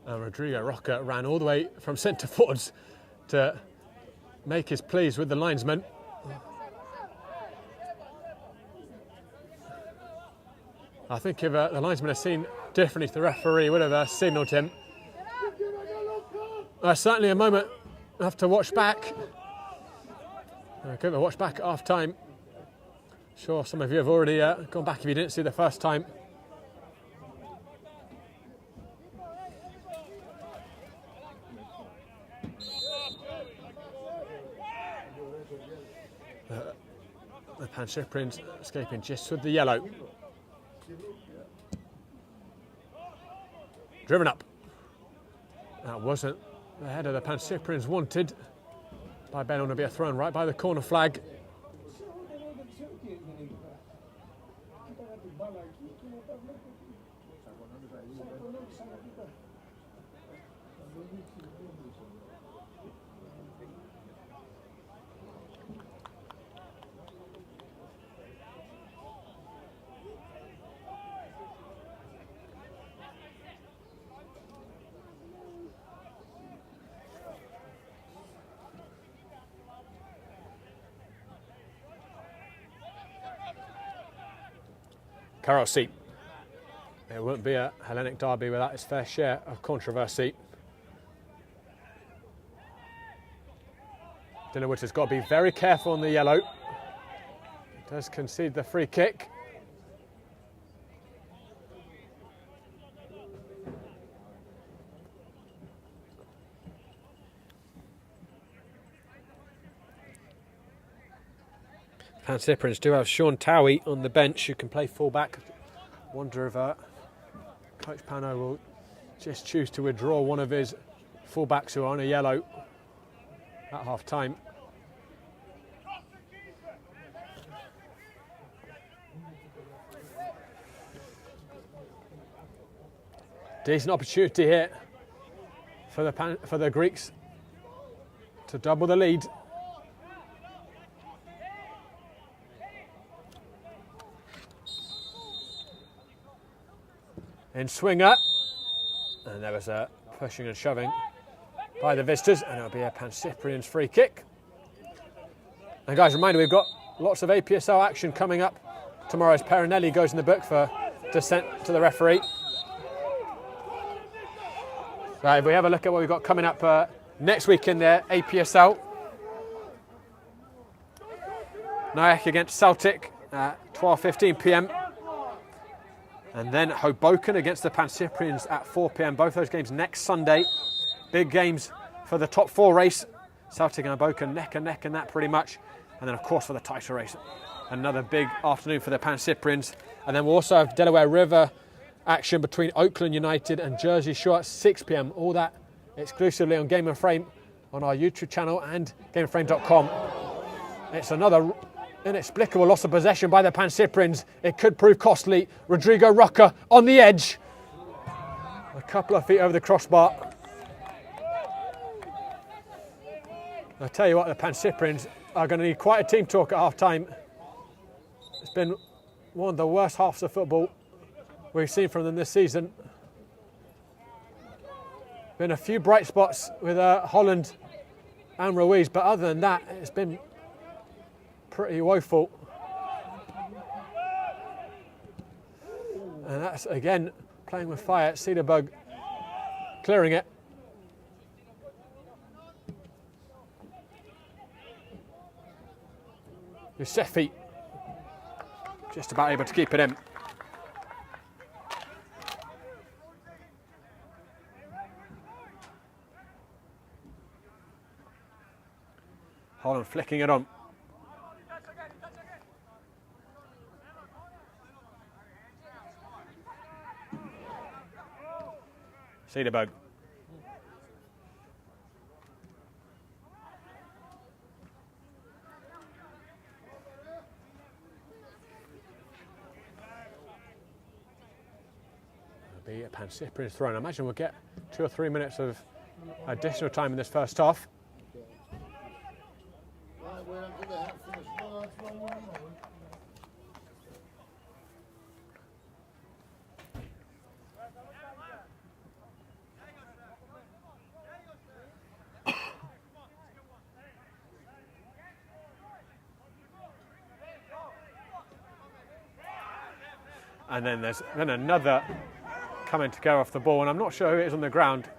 And Rodrigo Roca ran all the way from centre forwards to make his pleas with the linesman. I think if the linesman had seen differently, the referee would have signalled him. Certainly a moment I have to watch back. Give a watch back at half time. Sure, some of you have already gone back if you didn't see the first time. The Pancyprians escaping just with the yellow. Driven up. That wasn't the header the Pancyprians wanted. By Ben on to be a thrown right by the corner flag. Carol seat. It wouldn't be a Hellenic derby without its fair share of controversy. Dinnerwood got to be very careful on the yellow. He does concede the free kick. Pancyprians do have Sean Towie on the bench who can play full-back. Wonder if Coach Pano will just choose to withdraw one of his full-backs who are on a yellow at half-time. Decent opportunity here for the Greeks to double the lead. In swinger, and there was a pushing and shoving by the visitors, and it'll be a Pancyprians free kick. And guys, reminder, we've got lots of APSL action coming up. Tomorrow's Perinelli goes in the book for dissent to the referee. Right, if we have a look at what we've got coming up next week in the APSL. Nyack against Celtic at 12:15 p.m. And then Hoboken against the Pancyprians at 4 p.m. Both those games next Sunday. Big games for the top 4 race. Celtic and Hoboken neck and neck in that pretty much. And then of course for the title race. Another big afternoon for the Pancyprians. And then we'll also have Delaware River action between Oakland United and Jersey Shore at 6 p.m. All that exclusively on Game and Frame on our YouTube channel and GameandFrame.com. It's another inexplicable loss of possession by the Pancyprians. It could prove costly. Rodrigo Roca on the edge. A couple of feet over the crossbar. I'll tell you what, the Pancyprians are going to need quite a team talk at half-time. It's been one of the worst halves of football we've seen from them this season. Been a few bright spots with Holland and Ruiz, but other than that, it's been pretty woeful. And that's again playing with fire. Cederberg clearing it. Yusefi just about able to keep it in. Holland flicking it on. Cederberg. Pancyprian's thrown. I imagine we'll get 2 or 3 minutes of additional time in this first half. And then there's another coming together off the ball, and I'm not sure who it is on the ground.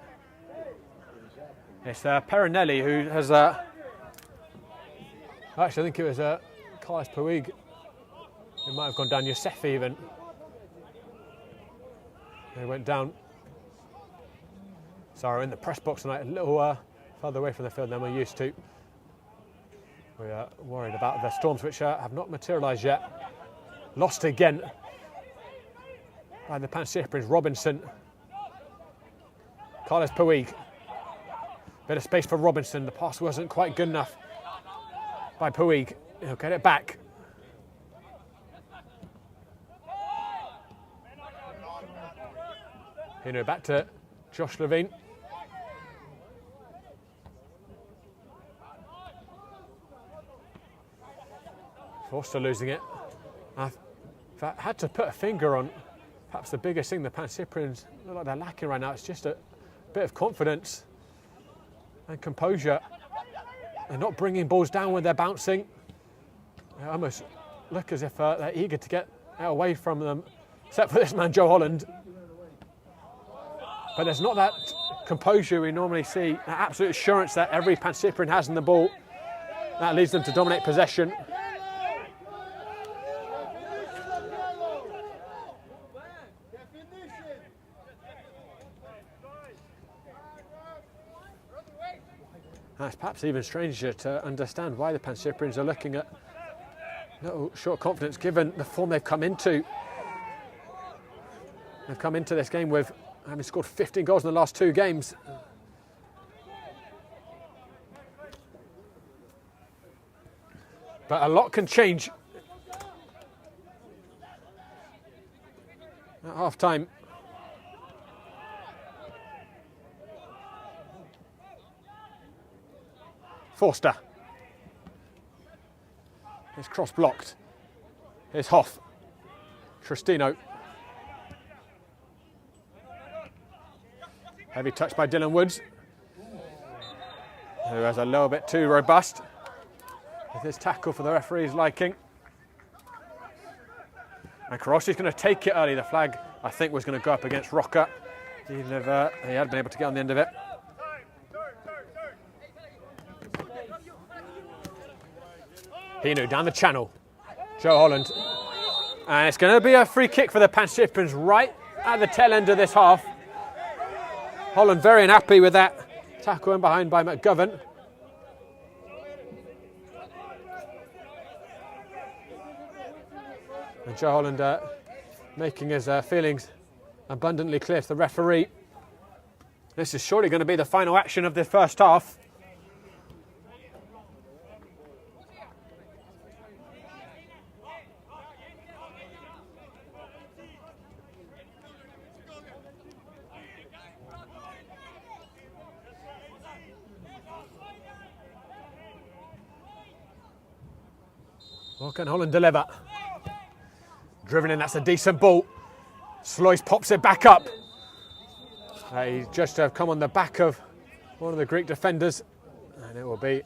It's Perinelli, who has actually I think it was Carlos Puig who might have gone down, Youssef even. They went down. Sorry, in the press box tonight, a little further away from the field than we're used to. We're worried about the Storms, which have not materialised yet. Lost again by the Pancyprians. Robinson. Carlos Puig. Bit of space for Robinson. The pass wasn't quite good enough by Puig. He'll get it back. Back to Josh Levine. Forster losing it. If I had to put a finger on perhaps the biggest thing the Pancyprians look like they're lacking right now, it's just a bit of confidence and composure. They're not bringing balls down when they're bouncing. They almost look as if they're eager to get away from them, except for this man, Joe Holland. But there's not that composure we normally see, that absolute assurance that every Pancyprian has in the ball. That leads them to dominate possession. It's perhaps even stranger to understand why the Pancyprians are looking at little short confidence given the form they've come into. They've come into this game with having scored 15 goals in the last 2 games. But a lot can change at half time. Forster. Here's cross blocked. Here's Hoff. Tristino. Heavy touch by Dylan Woods, who was a little bit too robust with his tackle for the referee's liking. And Karossi's going to take it early. The flag, I think, was going to go up against Rocker, even if he had been able to get on the end of it. Hinu down the channel. Joe Holland. And it's going to be a free kick for the Pancyprians right at the tail end of this half. Holland very unhappy with that tackle in behind by McGovern. And Joe Holland making his feelings abundantly clear to the referee. This is surely going to be the final action of the first half. Well, can Holland deliver? Driven in, that's a decent ball. Slois pops it back up. He just come on the back of one of the Greek defenders, and it will be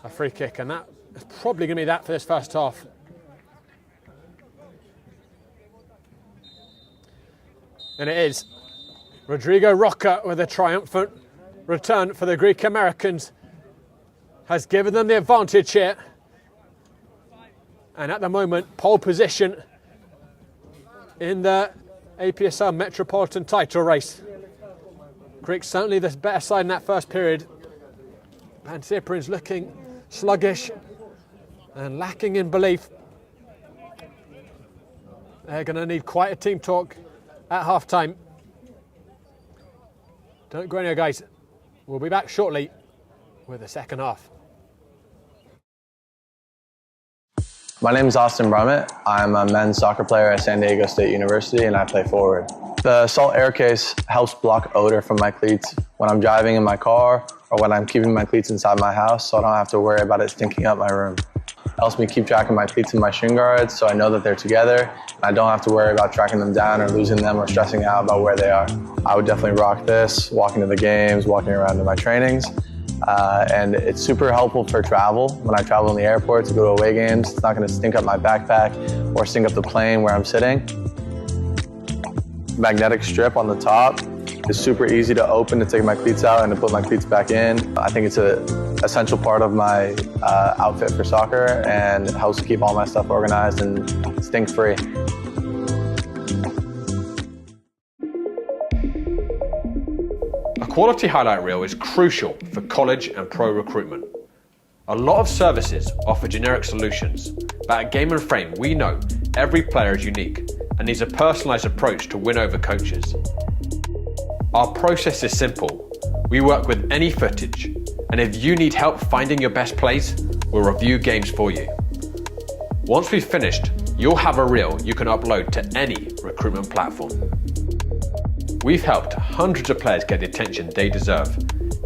a free kick, and that is probably going to be that for this first half. And it is. Rodrigo Roca with a triumphant return for the Greek Americans has given them the advantage here. And at the moment, pole position in the APSL Metropolitan title race. Greeks certainly the better side in that first period. Pancyprians looking sluggish and lacking in belief. They're going to need quite a team talk at half time. Don't go anywhere, guys. We'll be back shortly with the second half. My name is Austin Brummett. I'm a men's soccer player at San Diego State University and I play forward. The Salt Air Case helps block odor from my cleats when I'm driving in my car or when I'm keeping my cleats inside my house, so I don't have to worry about it stinking up my room. It helps me keep track of my cleats and my shin guards so I know that they're together and I don't have to worry about tracking them down or losing them or stressing out about where they are. I would definitely rock this, walking to the games, walking around to my trainings. And it's super helpful for travel. When I travel in the airport to go to away games, it's not going to stink up my backpack or stink up the plane where I'm sitting. Magnetic strip on the top is super easy to open to take my cleats out and to put my cleats back in. I think it's an essential part of my outfit for soccer and it helps keep all my stuff organized and stink-free. A quality highlight reel is crucial for college and pro recruitment. A lot of services offer generic solutions, but at Game and Frame we know every player is unique and needs a personalised approach to win over coaches. Our process is simple. We work with any footage, and if you need help finding your best plays, we'll review games for you. Once we've finished, you'll have a reel you can upload to any recruitment platform. We've helped hundreds of players get the attention they deserve,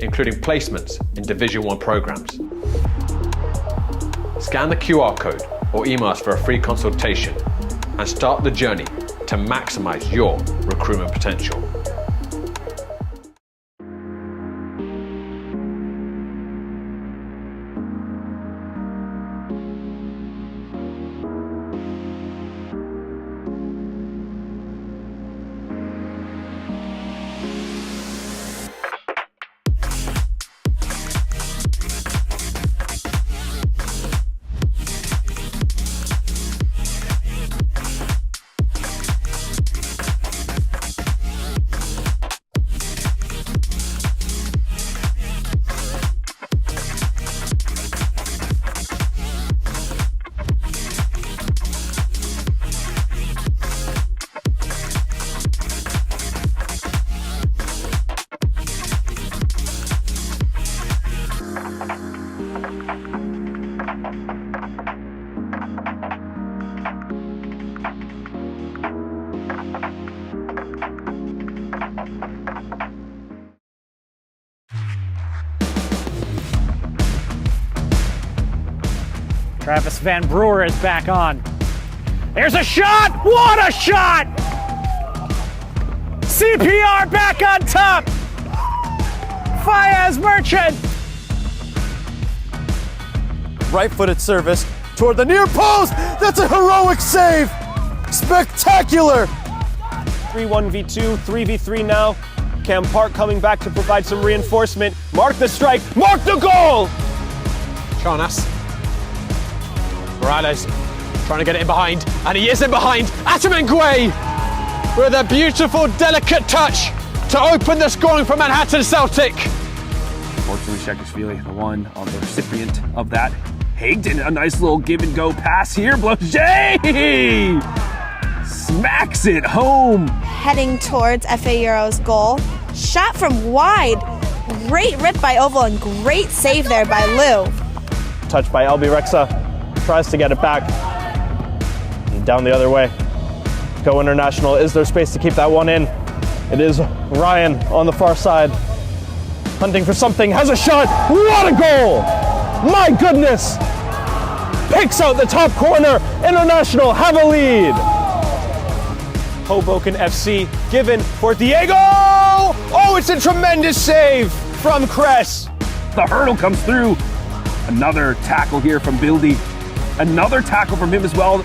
including placements in Division 1 programs. Scan the QR code or email us for a free consultation and start the journey to maximize your recruitment potential. Travis Van Brewer is back on. There's a shot! What a shot! CPR back on top! Fayez Merchant! Right-footed service toward the near post. That's a heroic save. Spectacular. 3-1v2, 3v3 now. Cam Park coming back to provide some reinforcement. Mark the strike, mark the goal! Charnas. Morales trying to get it in behind, and he is in behind. Atamengwe with a beautiful, delicate touch to open the scoring for Manhattan Celtic. Fortunately, Shekashvili, the one on the recipient of that. Higdon, a nice little give and go pass here. Blanchet smacks it home. Heading towards FA Euro's goal. Shot from wide. Great rip by Oval and great save there by Lou. Touched by Albi Rexa. Tries to get it back. And down the other way. Go International. Is there space to keep that one in? It is Ryan on the far side. Hunting for something. Has a shot. What a goal! My goodness! Picks out the top corner. International have a lead. Hoboken FC given for Diego! Oh, it's a tremendous save from Kress. The hurdle comes through. Another tackle here from Bildy. Another tackle from him as well.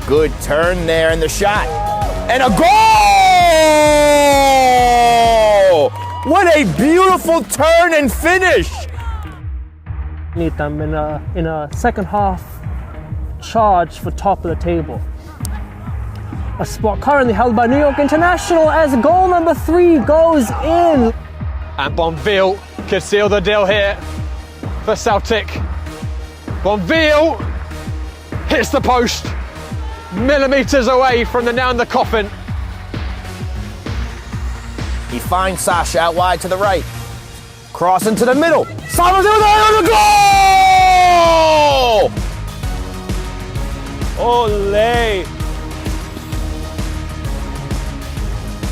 Good turn there in the shot. And a goal! What a beautiful turn and finish! Need them in a second half charge for top of the table. A spot currently held by New York International as goal number 3 goes in. And Bonville could seal the deal here for Celtic. Bonville hits the post, millimetres away from the nail in the coffin. He finds Sasha out wide to the right. Cross into the middle. Sama's in there, the goal! Oh! Ole!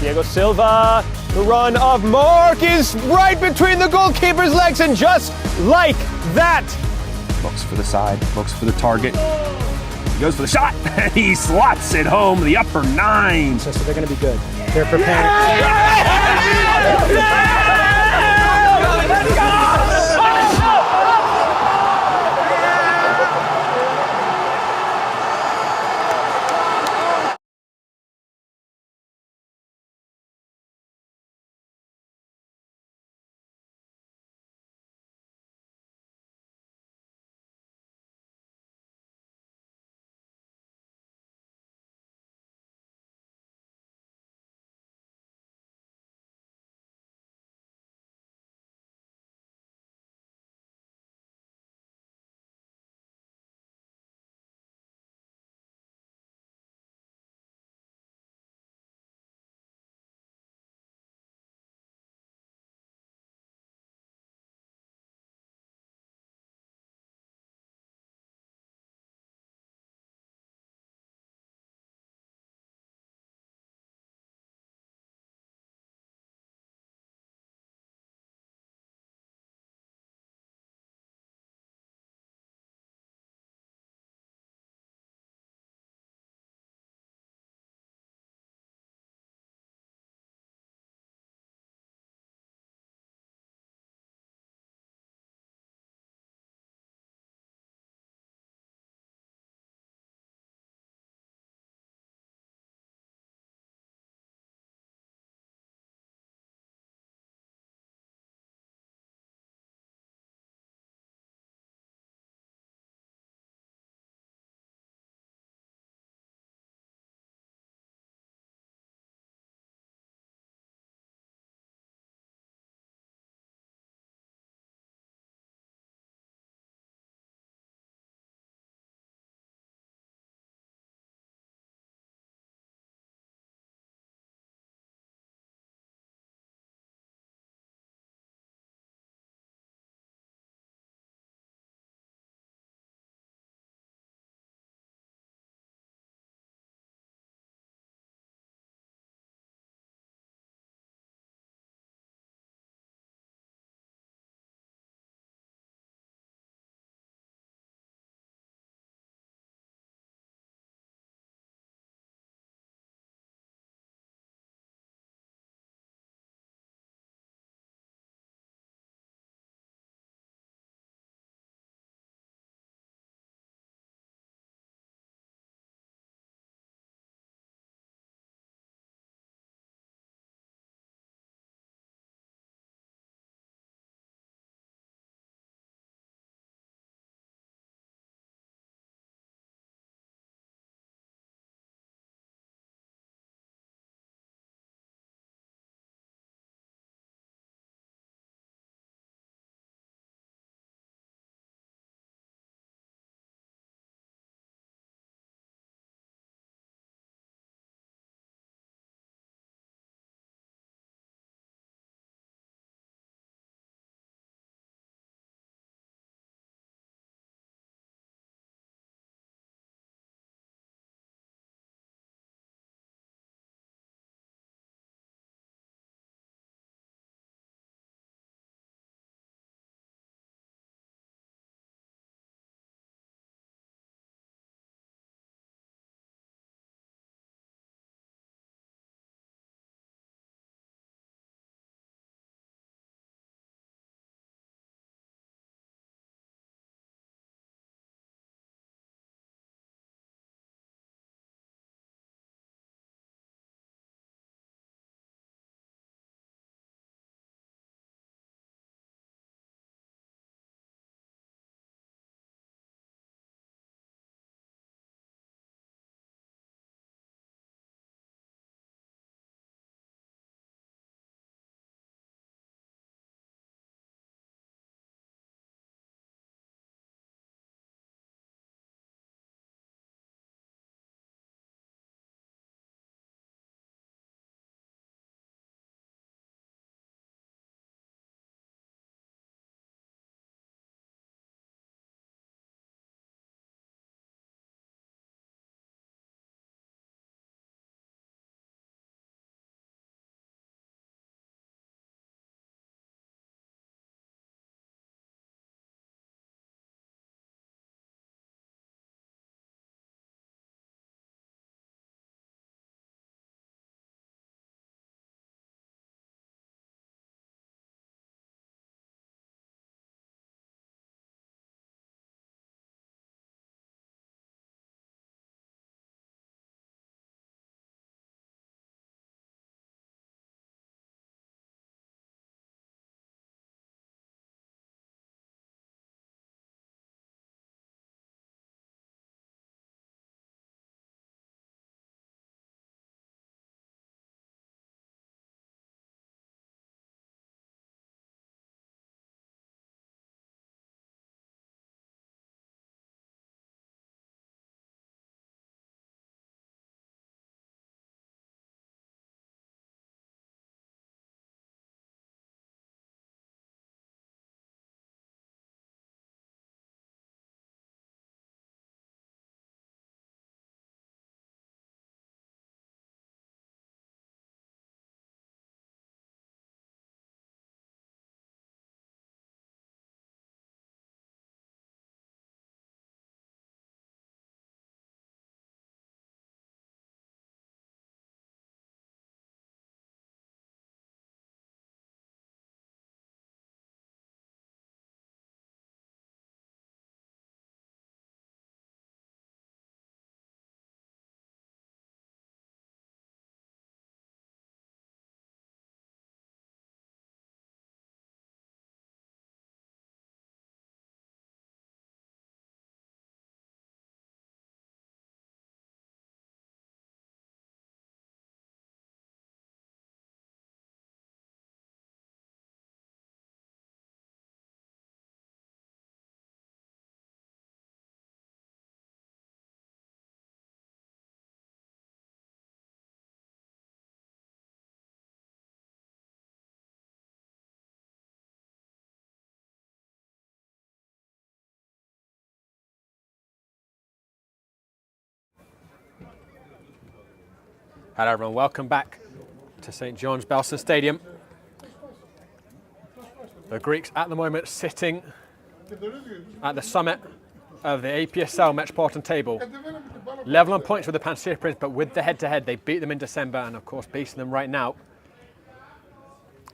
Diego Silva, the run of Mark is right between the goalkeeper's legs, and just like that. Looks for the side, looks for the target. He goes for the shot, and he slots it home, the upper 9. So they're going to be good. They're preparing. Let's go! Hello everyone, welcome back to St John's Belson Stadium. The Greeks at the moment sitting at the summit of the APSL Metropolitan table. Level on points with the Pancyprians, but with the head-to-head, they beat them in December and of course beating them right now.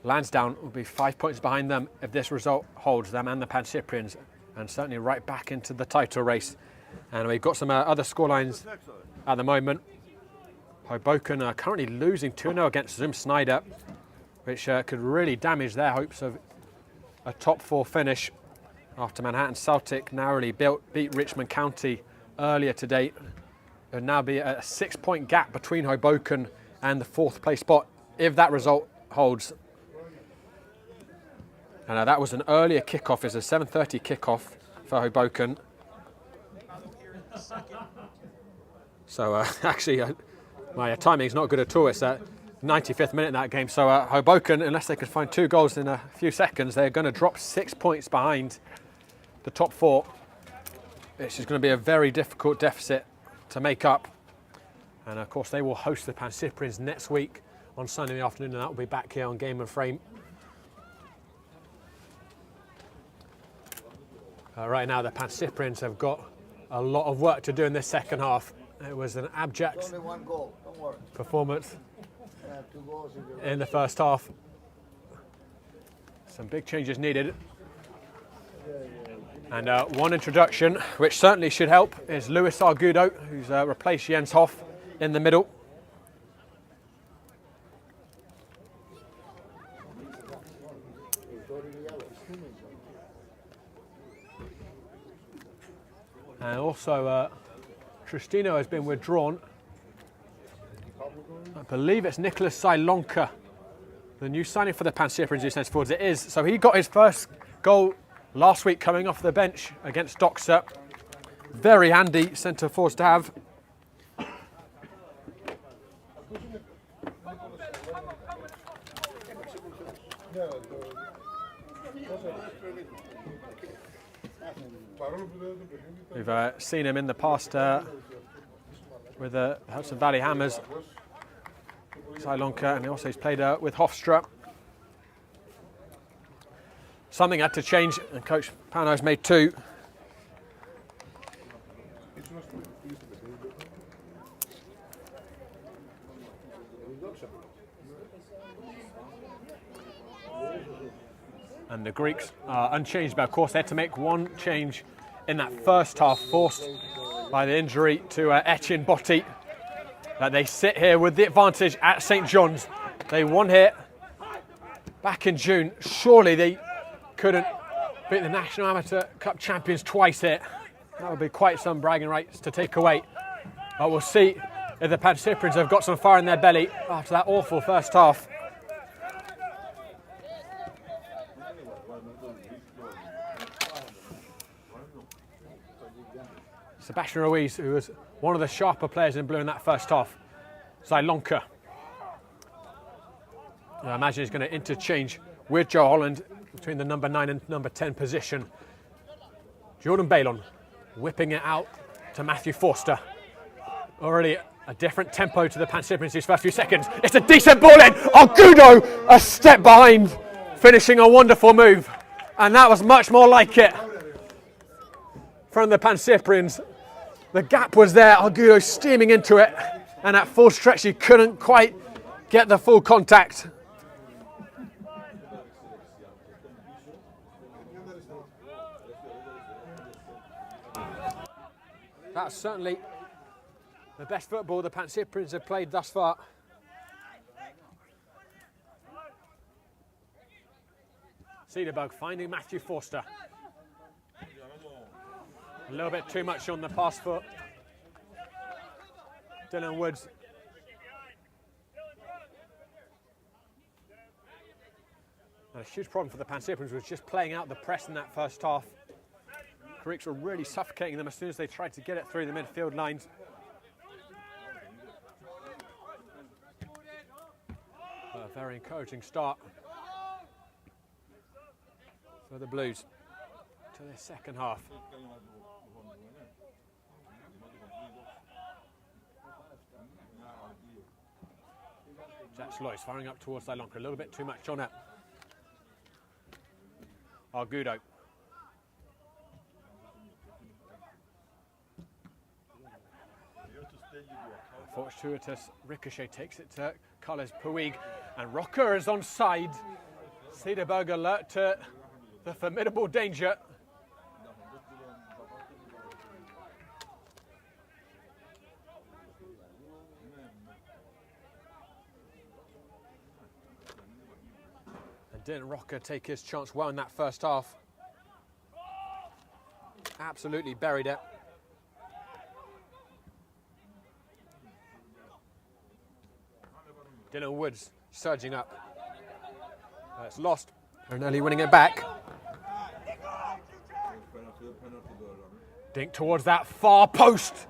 Lansdowne will be 5 points behind them if this result holds, them and the Pancyprians, and certainly right back into the title race. And we've got some other scorelines at the moment. Hoboken are currently losing 2-0 against Zoom Snyder, which could really damage their hopes of a top 4 finish after Manhattan Celtic narrowly beat Richmond County earlier today. There would now be a 6-point gap between Hoboken and the 4th place spot if that result holds. And that was an earlier kickoff. It's a 7:30 kickoff for Hoboken. So actually, my timing is not good at all. It's at 95th minute in that game. So Hoboken, unless they can find 2 goals in a few seconds, they're going to drop 6 points behind the top 4. Which is going to be a very difficult deficit to make up. And of course, they will host the Pancyprians next week on Sunday afternoon, and that will be back here on Game and Frame. Right now, the Pancyprians have got a lot of work to do in this second half. It was an abject performance in the first half. Some big changes needed. And one introduction, which certainly should help, is Luis Argudo, who's replaced Jens Hoff in the middle. And also, Tristino has been withdrawn. I believe it's Nicholas Silonka, the new signing for the Pancyprians, who sends forwards. It is. So he got his first goal last week coming off the bench against Doxa. Very handy centre forwards to have. We've seen him in the past with the Hudson Valley Hammers, Silonka, and also he's played with Hofstra. Something had to change, and Coach Pano's made 2. And the Greeks are unchanged, but of course they had to make one change in that first half, forced by the injury to Etienne Botti. That they sit here with the advantage at St John's. They won here back in June. Surely they couldn't beat the National Amateur Cup champions twice here. That would be quite some bragging rights to take away. But we'll see if the Pancyprians have got some fire in their belly after that awful first half. Sebastian Ruiz, who was one of the sharper players in blue in that first half. Silonka. I imagine he's going to interchange with Joe Holland between the number 9 and number 10 position. Jordan Balon whipping it out to Matthew Forster. Already a different tempo to the Pancyprians these first few seconds. It's a decent ball in. Argudo a step behind, finishing a wonderful move. And that was much more like it from the Pancyprians. The gap was there, Argudo steaming into it, and at full stretch he couldn't quite get the full contact. That's certainly the best football the Pancyprians have played thus far. Cederberg finding Matthew Forster. A little bit too much on the pass foot. Dylan Woods. And a huge problem for the Pancyprians was just playing out the press in that first half. Greeks were really suffocating them as soon as they tried to get it through the midfield lines. A very encouraging start for the Blues to their second half. That's Lois firing up towards Sri Lanka. A little bit too much on it. Argudo. Fortuitous ricochet takes it to Carlos Puig, and Rocker is on side. Cederberg alert to the formidable danger. And didn't Rocker take his chance well in that first half? Absolutely buried it. Dylan Woods surging up. It's lost. Perinelli winning it back. Dink towards that far post.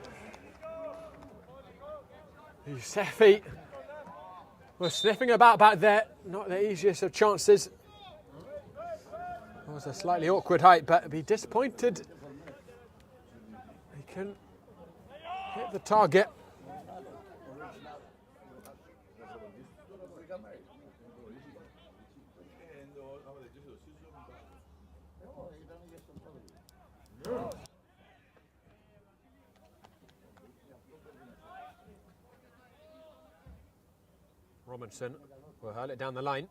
Yousefi was sniffing about back there. Not the easiest of chances. It was a slightly awkward height, but be disappointed. He can hit the target. Robinson will hurl it down the line.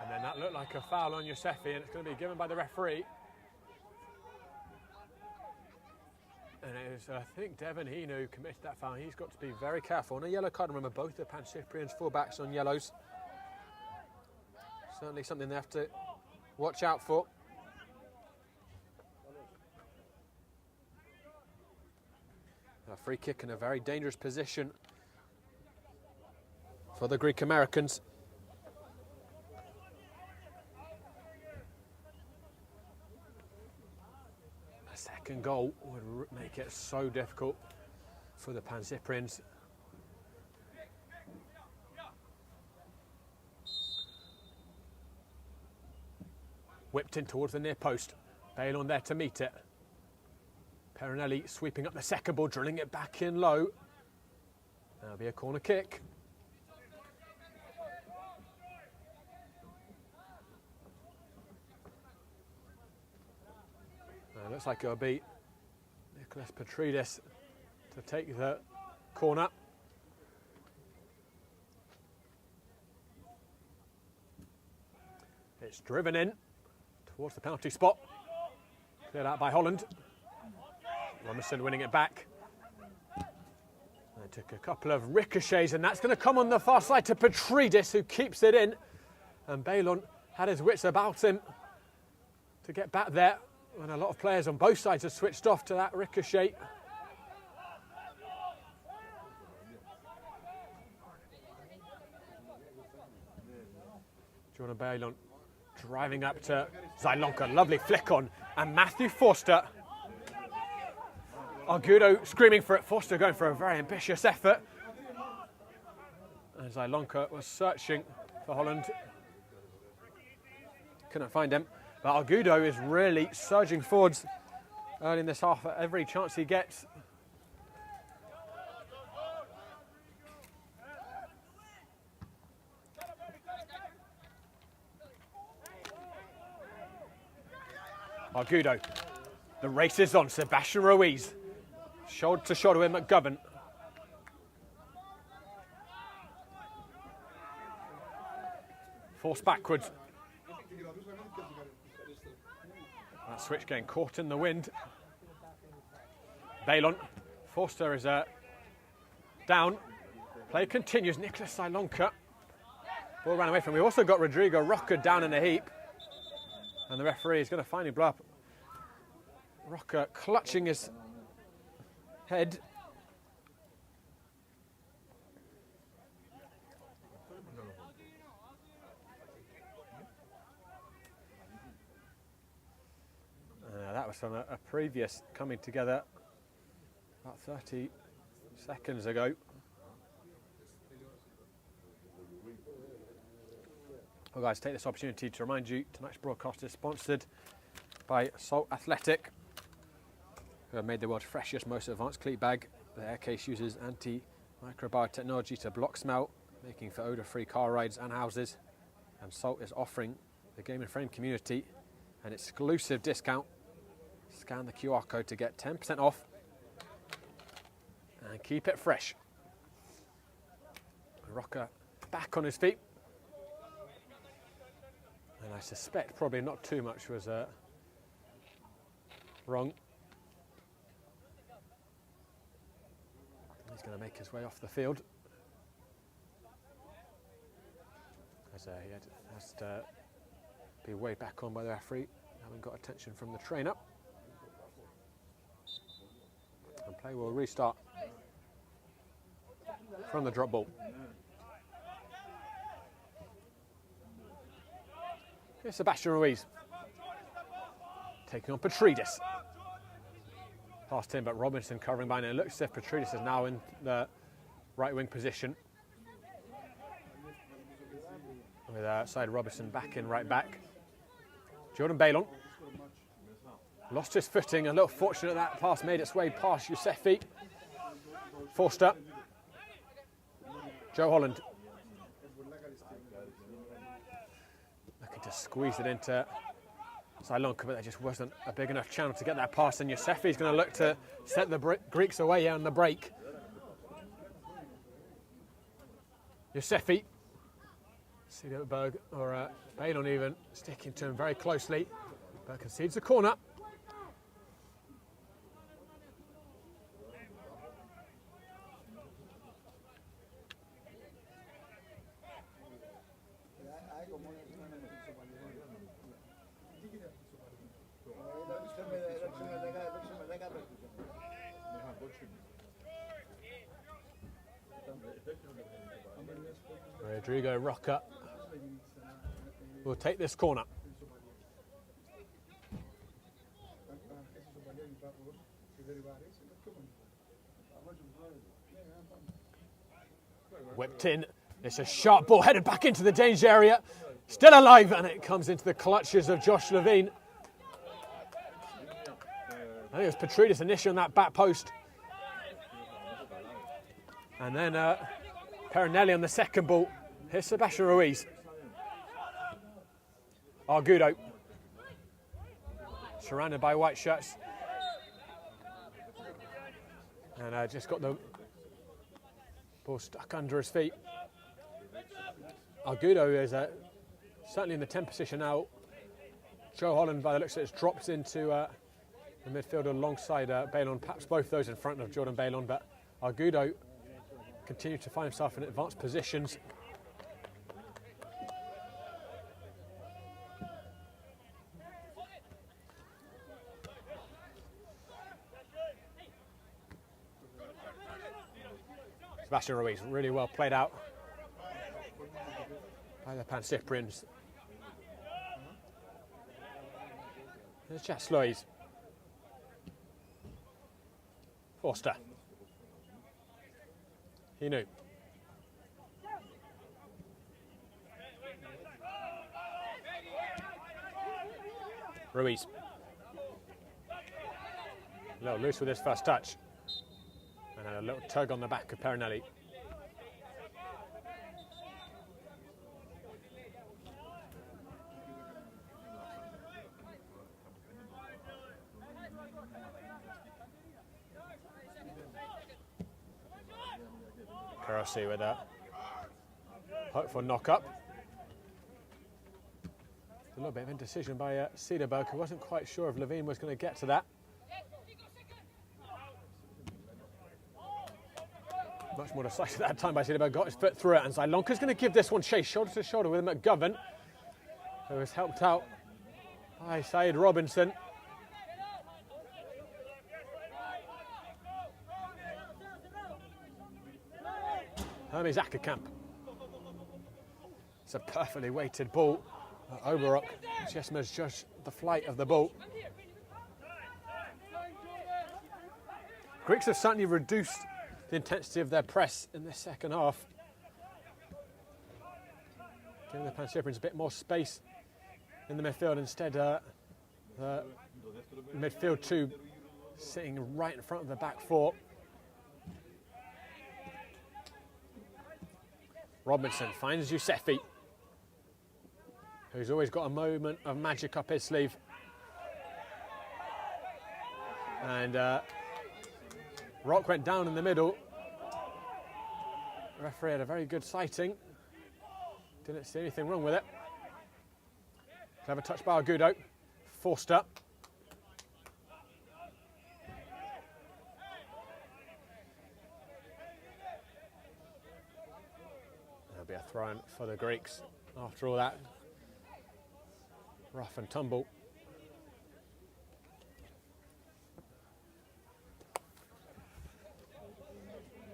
And then that looked like a foul on Yousefi, and it's going to be given by the referee. And it was, I think, Devon Heaney who committed that foul. He's got to be very careful. On a yellow card, remember, both the Pancyprians fullbacks on yellows. Certainly something they have to watch out for. A free kick in a very dangerous position for the Greek Americans. A second goal would make it so difficult for the Pancyprians. Whipped in towards the near post. Bale on there to meet it. Perinelli sweeping up the second ball, drilling it back in low. That'll be a corner kick. Looks like it'll be Nicholas Petridis to take the corner. It's driven in towards the penalty spot. Cleared out by Holland. Robinson winning it back. They took a couple of ricochets, and that's going to come on the far side to Petridis, who keeps it in. And Balon had his wits about him to get back there. And a lot of players on both sides have switched off to that ricochet. Jordan Balon driving up to Zailonka. Lovely flick on. And Matthew Forster. Argudo screaming for it. Forster going for a very ambitious effort. And Zailonka was searching for Holland. Couldn't find him. But Argudo is really surging forwards early in this half at every chance he gets. Argudo. The race is on. Sebastian Ruiz. Shoulder to shoulder with McGovern. Forced backwards. That switch getting caught in the wind. Balon. Forster is down. Play continues. Nicholas Zailonka. Ball ran away from him. We've also got Rodrigo Rocker down in a heap. And the referee is going to finally blow up. Rocker clutching his head. That was from a previous coming together about 30 seconds ago. Well, guys, take this opportunity to remind you tonight's broadcast is sponsored by Salt Athletic, who have made the world's freshest, most advanced cleat bag. The air case uses Microbiotechnology to block smell, making for odour-free car rides and houses. And Salt is offering the Game and Frame community an exclusive discount. Scan the QR code to get 10% off and keep it fresh. Rocker back on his feet. And I suspect probably not too much was wrong. He's going to make his way off the field. As he has to be way back on by the referee, having got attention from the trainer. And play will restart from the drop ball. Here's Sebastian Ruiz taking on Petridis. Past him, but Robinson covering behind it. It looks as if Petridis is now in the right wing position. With Side Robinson back in right back. Jordan Bailon lost his footing. A little fortunate that pass made its way past Yousefi. Forster. Joe Holland. Looking to squeeze it into Sailonka, but there just wasn't a big enough channel to get that pass. And Yousefi's going to look to set the Greeks away here on the break. Yousefi. Cederberg or Bailon even sticking to him very closely, but concedes the corner. Rodrigo Roca will take this corner. Whipped in. It's a sharp ball headed back into the danger area. Still alive, and it comes into the clutches of Josh Levine. I think it was Petridis initially on that back post. And then Perinelli on the second ball. Here's Sebastian Ruiz. Argudo. Surrounded by white shirts. And just got the ball stuck under his feet. Argudo is certainly in the 10 position now. Joe Holland, by the looks of it, has dropped into the midfield alongside Bailon. Perhaps both those in front of Jordan Bailon, but Argudo continues to find himself in advanced positions. Sebastian Ruiz, really well played out by the Pancyprians. There's Jess Lois. Forster. Hinu. Ruiz. A little loose with his first touch. And a little tug on the back of Perinelli. Karasi with that. Hope for knock-up. A little bit of indecision by Cederberg, who wasn't quite sure if Levine was going to get to that. Much more decisive that time by Cederberg, got his foot through it, and Zailonka's going to give this one chase, shoulder to shoulder with McGovern, who was helped out by Said Robinson. Hermes Ackerkamp. It's a perfectly weighted ball. Oberok just misjudged the flight of the ball. Greeks have certainly reduced the intensity of their press in the second half, giving the Pancyprians a bit more space in the midfield. Instead, the midfield two sitting right in front of the back four. Robinson finds Yousefi, who's always got a moment of magic up his sleeve. And Rock went down in the middle. The referee had a very good sighting. Didn't see anything wrong with it. Clever touch by Argudo. Forster. There'll be a throw-in for the Greeks after all that rough and tumble.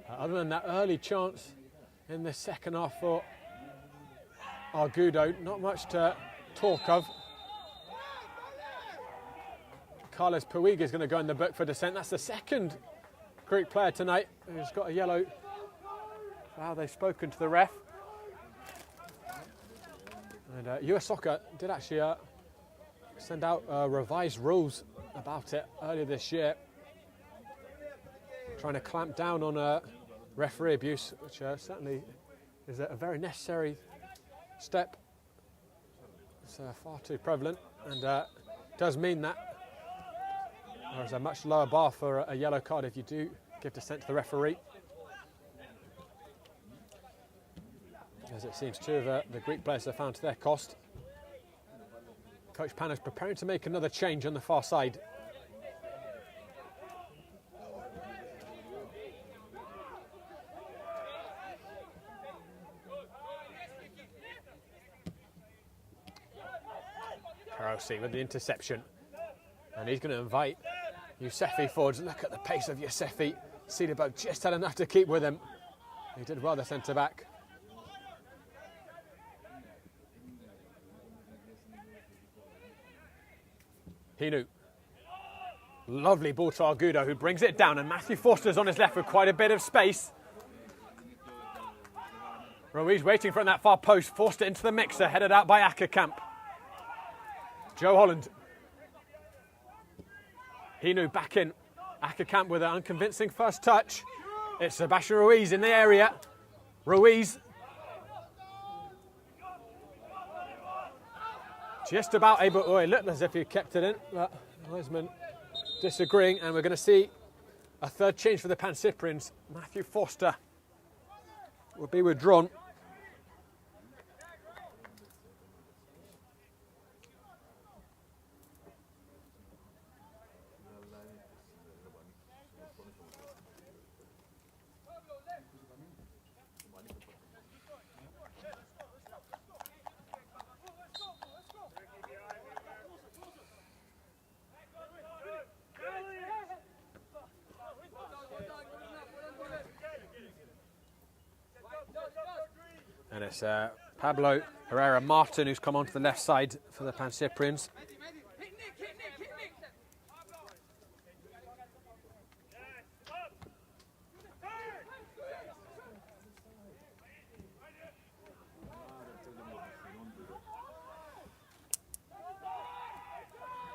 Other than that early chance in the second half for Argudo, not much to talk of. Carlos Puiga is going to go in the book for dissent. That's the second Greek player tonight who's got a yellow for how they've spoken to the ref. And US Soccer did actually send out revised rules about it earlier this year, trying to clamp down on referee abuse, which certainly is a very necessary step. It's far too prevalent, and does mean that there's a much lower bar for a yellow card if you do give dissent to the referee. As it seems two of the Greek players have found to their cost. Coach Panos preparing to make another change on the far side. Karosi with the interception, and he's going to invite Yousefi forwards. Look at the pace of Yousefi. Cedarberg just had enough to keep with him. He did well, the centre back. Hinu. Lovely ball to Argudo, who brings it down, and Matthew Forster's on his left with quite a bit of space. Ruiz waiting for that far post. Forster into the mixer, headed out by Ackerkamp. Joe Holland. Hinu back in. Ackerkamp with an unconvincing first touch. It's Sebastian Ruiz in the area. Ruiz. Just about able, oh, it looked as if he kept it in, but Heisman disagreeing, and we're going to see a third change for the Pancyprians. Matthew Forster will be withdrawn. And it's Pablo Herrera Martin who's come onto the left side for the Pancyprians.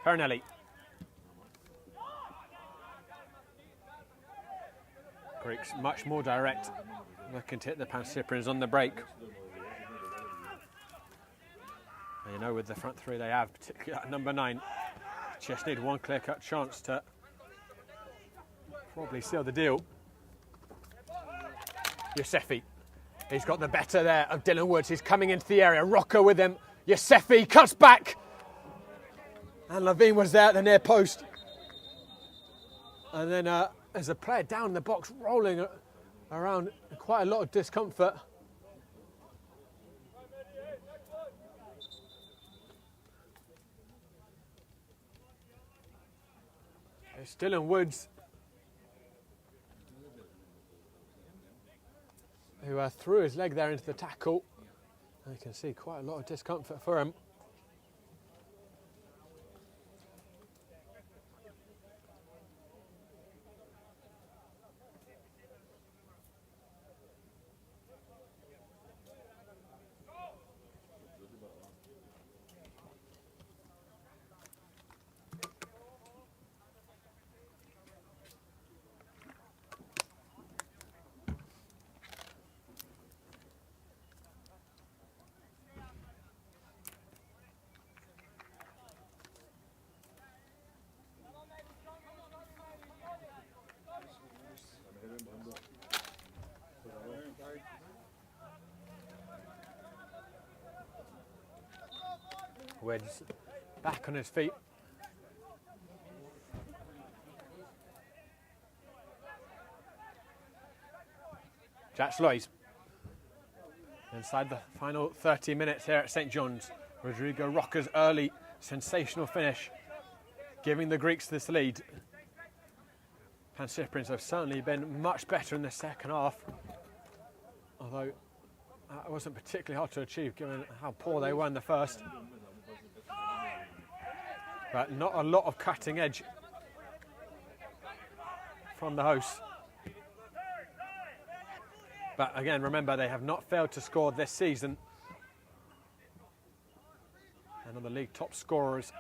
Pernelli. Greeks much more direct, looking to hit the Pancyprians on the break. And you know, with the front three they have, particularly at number 9, just need one clear-cut chance to probably seal the deal. Yousefi, he's got the better there of Dylan Woods. He's coming into the area. Rocco with him. Yousefi cuts back. And Levine was there at the near post. And then there's a player down in the box rolling around in quite a lot of discomfort. It's Dylan Woods, who threw his leg there into the tackle. And you can see quite a lot of discomfort for him. Wids back on his feet. Jack Sloys. Inside the final 30 minutes here at St John's. Rodrigo Roca's early sensational finish, giving the Greeks this lead. Pancyprians have certainly been much better in the second half, although it wasn't particularly hard to achieve given how poor they were in the first. But not a lot of cutting edge from the hosts. But again, remember, they have not failed to score this season. And are the league top scorers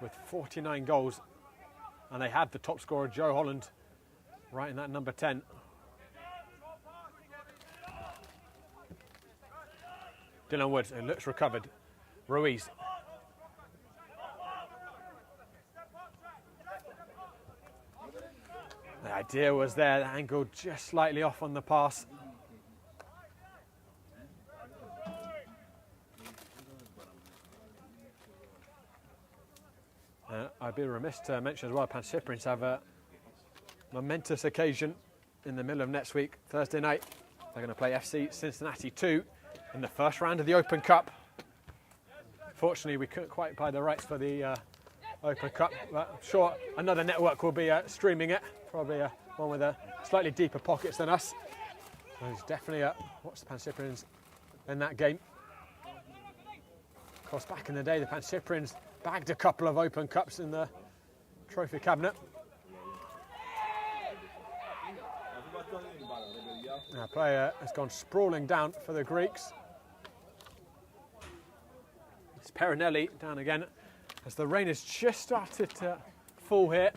with 49 goals. And they have the top scorer, Joe Holland, right in that number 10. Dylan Woods, who looks recovered. Ruiz. The idea was there, the angle just slightly off on the pass. I'd be remiss to mention as well, Pancyprians have a momentous occasion in the middle of next week, Thursday night. They're going to play FC Cincinnati 2 in the first round of the Open Cup. Fortunately, we couldn't quite buy the rights for the Open Cup, but I'm sure another network will be streaming it, probably one with slightly deeper pockets than us. There's definitely watch the Pancyprians in that game. Of course, back in the day, the Pancyprians bagged a couple of Open Cups in the trophy cabinet. Now, player has gone sprawling down for the Greeks. It's Perinelli down again as the rain has just started to fall here.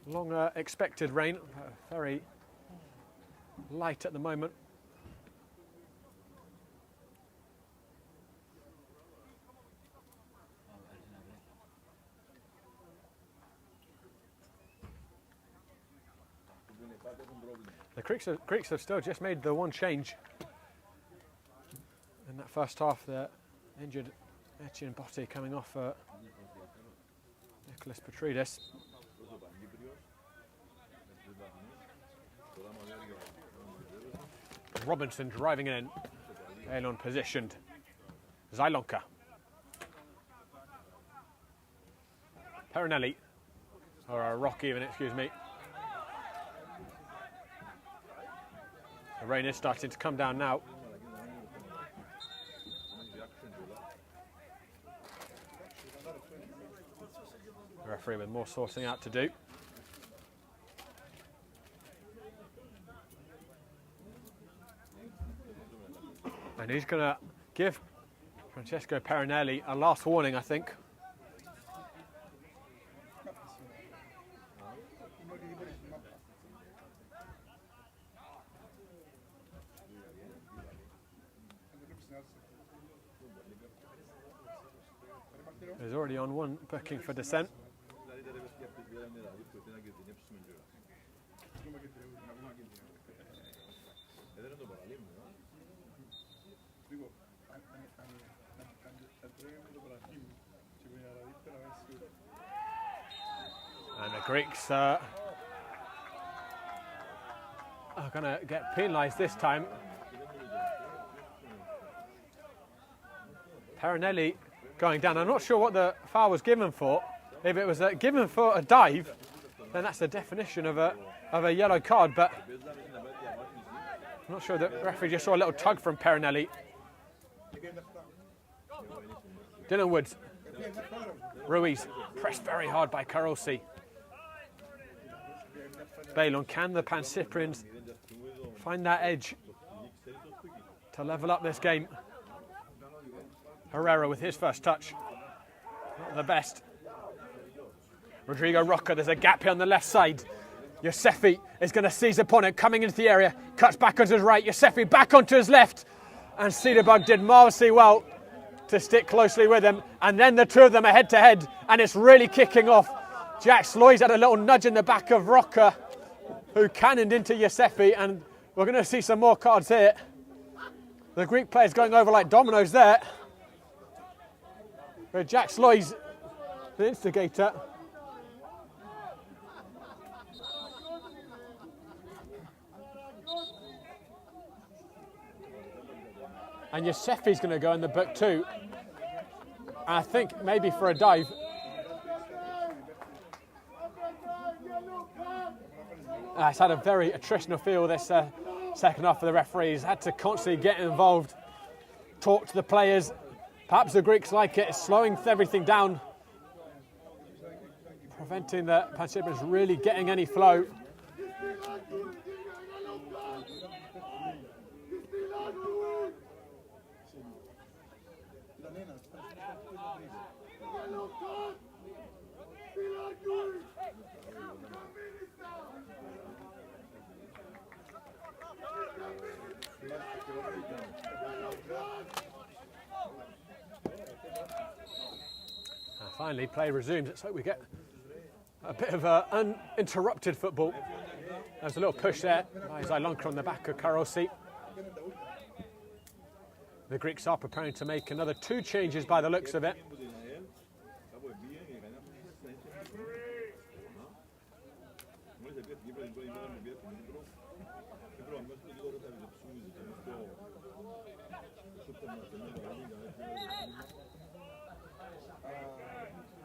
Long expected rain, very light at the moment. The Greeks have still just made the one change in that first half. The injured Etienne Botti coming off Nicholas Petridis. Robinson driving in. Elon positioned. Zylonka. Perinelli. Or Rock even, excuse me. The rain is starting to come down now. The referee with more sorting out to do. And he's going to give Francesco Perinelli a last warning, I think. He's already on one booking for descent. And the Greeks are going to get penalised this time. Perinelli going down. I'm not sure what the foul was given for. If it was given for a dive, then that's the definition of a yellow card, but I'm not sure. The referee just saw a little tug from Perinelli. Dylan Woods. Ruiz pressed very hard by Carosi. Balon, can the Pancyprians find that edge to level up this game? Herrera with his first touch. Not the best. Rodrigo Roca, there's a gap here on the left side. Yosefi is going to seize upon it, coming into the area. Cuts back onto his right. Yosefi back onto his left. And Cederberg did marvellously well to stick closely with him. And then the two of them are head to head. And it's really kicking off. Jack Sloy's had a little nudge in the back of Roca, who cannoned into Yosefi. And we're going to see some more cards here. The Greek players going over like dominoes there. But Jack Sloy's the instigator. And Yosefi's going to go in the book too. And I think maybe for a dive. It's had a very attritional feel this second half for the referees. Had to constantly get involved, talk to the players. Perhaps the Greeks like it, slowing everything down, preventing the Pancyprians really getting any flow. And finally, play resumes. It's like we get a bit of uninterrupted football. There's a little push there by Zylonka on the back of Karosi. The Greeks are preparing to make another 2 changes by the looks of it.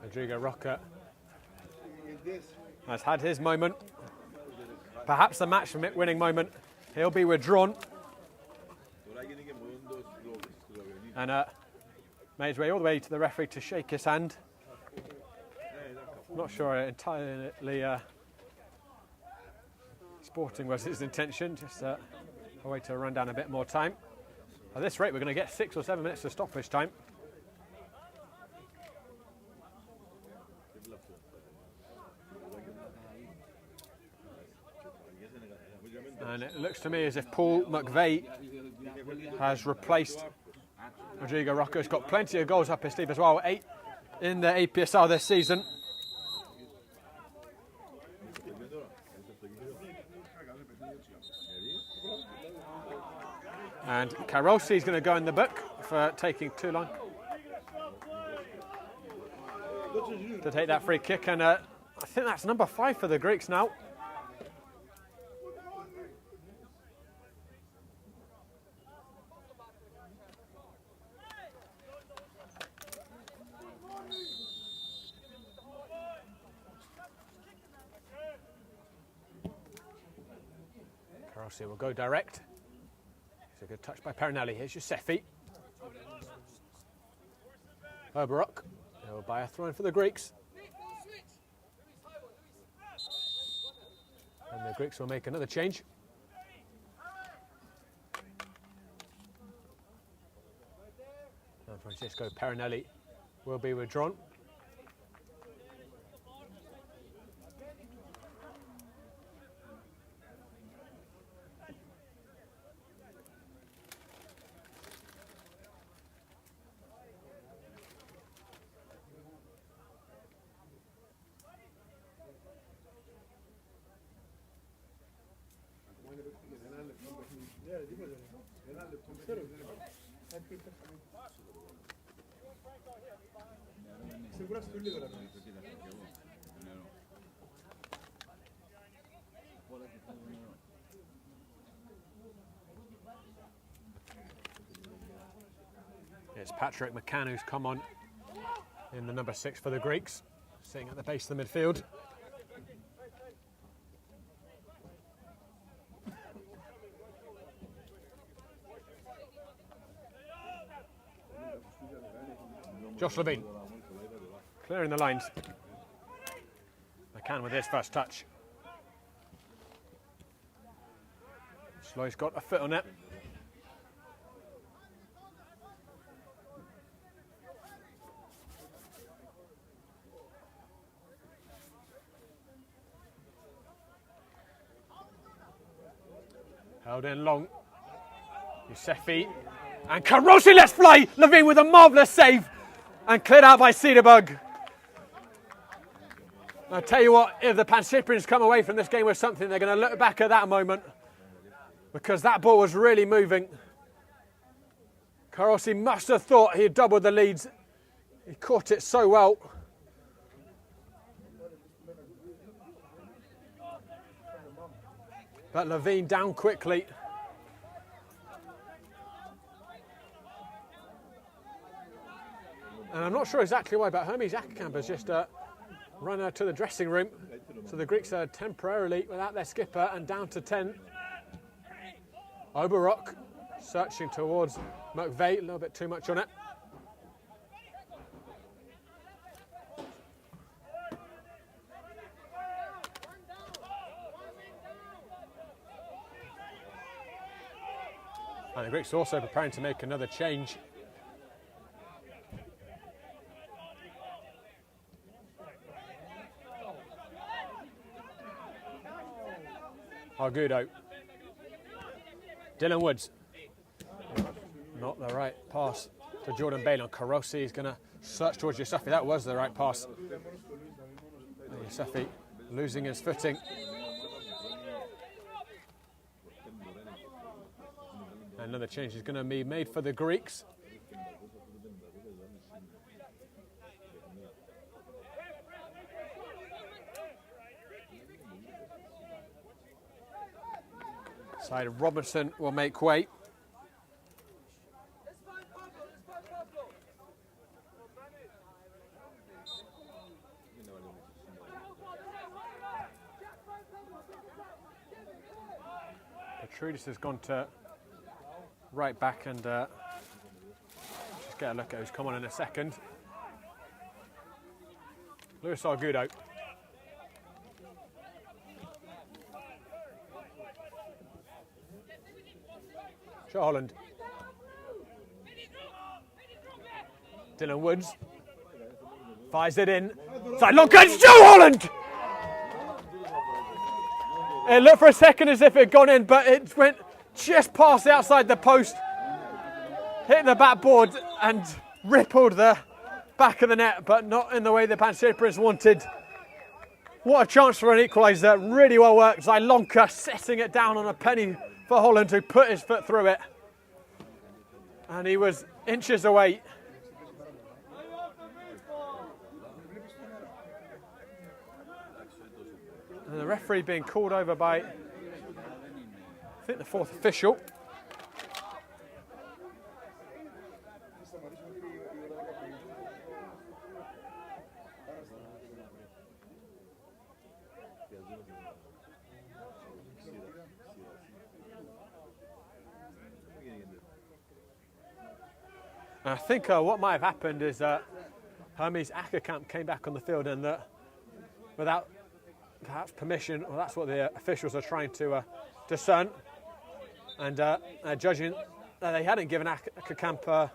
Rodrigo Roca has had his moment, perhaps the match winning moment. He'll be withdrawn and made his way all the way to the referee to shake his hand. Not sure entirely sporting was his intention, just a way to run down a bit more time. At this rate, we're going to get 6 or 7 minutes of stoppage time. And it looks to me as if Paul McVeigh has replaced Rodrigo Roca. He's got plenty of goals up his sleeve as well, 8 in the APSL this season. And Karosi is going to go in the book for taking too long to take that free kick. And I think that's number 5 for the Greeks now. Karosi will go direct. It's a good touch by Perinelli. Here's Yosefi. Oberok. He'll buy a throw in for the Greeks. And the Greeks will make another change. And Francisco Perinelli will be withdrawn. It's Patrick McCann who's come on in the number 6 for the Greeks, sitting at the base of the midfield. Josh Levine clearing the lines. McCann with his first touch. Sloy's got a foot on it. Held in long. Yosefi and Karosi lets fly. Levine with a marvellous save and cleared out by Cederberg. I'll tell you what, if the Pancyprians come away from this game with something, they're going to look back at that moment, because that ball was really moving. Karosi must have thought he had doubled the leads. He caught it so well. But Levine down quickly. And I'm not sure exactly why, but Hermes Akakamp has just run out to the dressing room. So the Greeks are temporarily without their skipper and down to 10. Oberok searching towards McVeigh, a little bit too much on it. And the Greeks are also preparing to make another change. Argudo. Dylan Woods. Not the right pass to Jordan Bailey on Karosi. He's going to search towards Yusufi. That was the right pass. Yusufi losing his footing. Another change is going to be made for the Greeks. Side of Robinson will make way. Petrudis has gone to right back and just get a look at who's come on in a second. Luis Argudo. Joe Holland. Dylan Woods. Fires it in. Sidelock against Joe Holland! It looked for a second as if it had gone in, but it went just past the outside the post, hit the backboard and rippled the back of the net, but not in the way the Pancyprians wanted. What a chance for an equaliser. Really well worked. Zylonka setting it down on a penny for Holland, who put his foot through it. And he was inches away. And the referee being called over by, I think, the fourth official. I think what might have happened is that Hermes Akakamp came back on the field and that without perhaps permission, or that's what the officials are trying to discern, and judging that they hadn't given Akakamp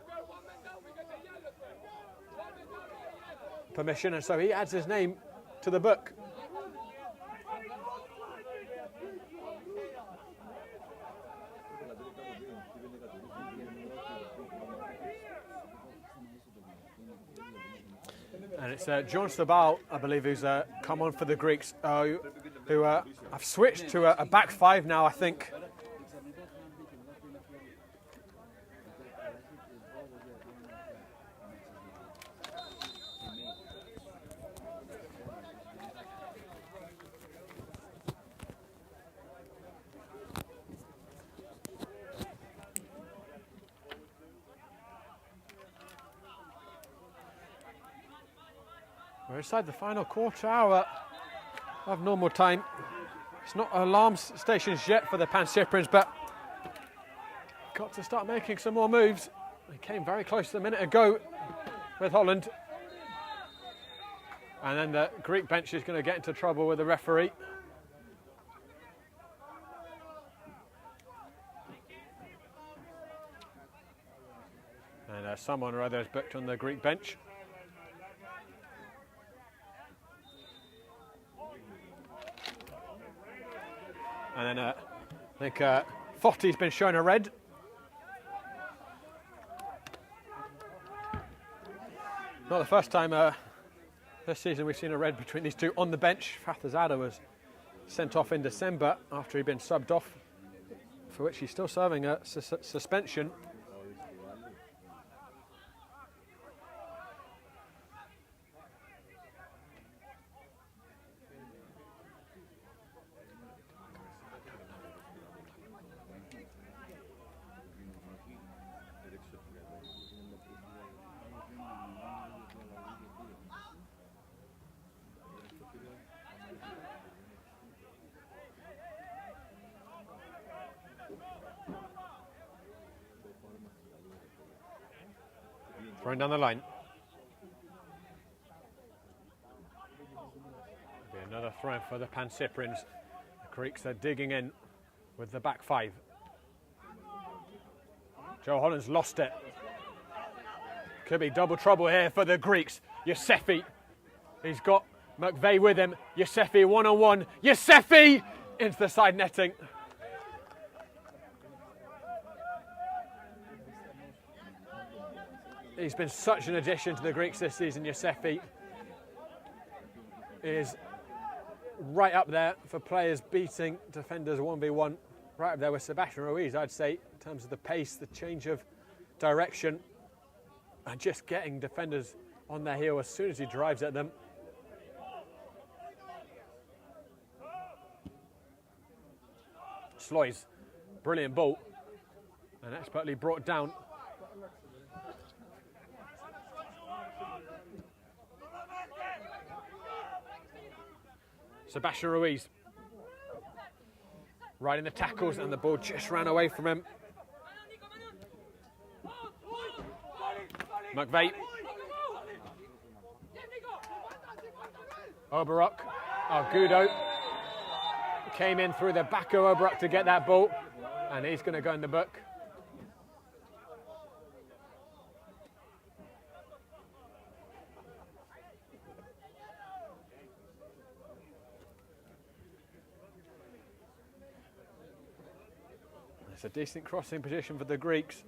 permission, and so he adds his name to the book. And it's John Sabal, I believe, who's come on for the Greeks, who have switched to a back five now, I think. We're inside the final quarter hour of normal time. It's not alarm stations yet for the Pancyprians, but got to start making some more moves. They came very close a minute ago with Holland. And then the Greek bench is going to get into trouble with the referee. And someone or other is booked on the Greek bench. And then I think Fotti's been shown a red. Not the first time this season we've seen a red between these two on the bench. Fathazada was sent off in December after he'd been subbed off, for which he's still serving a suspension. Throwing down the line. Be another throw for the Pancyprians. The Greeks are digging in with the back five. Joe Holland's lost it. Could be double trouble here for the Greeks. Yosefi, he's got McVeigh with him. Yosefi one-on-one. Yosefi into the side netting. He's been such an addition to the Greeks this season. Yosefi is right up there for players beating defenders 1v1. Right up there with Sebastian Ruiz, I'd say, in terms of the pace, the change of direction, and just getting defenders on their heel as soon as he drives at them. Sloy's brilliant ball, and expertly brought down. Sebastian Ruiz right in the tackles, and the ball just ran away from him. McVeigh. Oberok. Argudo came in through the back of Oberok to get that ball, and he's going to go in the book. It's a decent crossing position for the Greeks.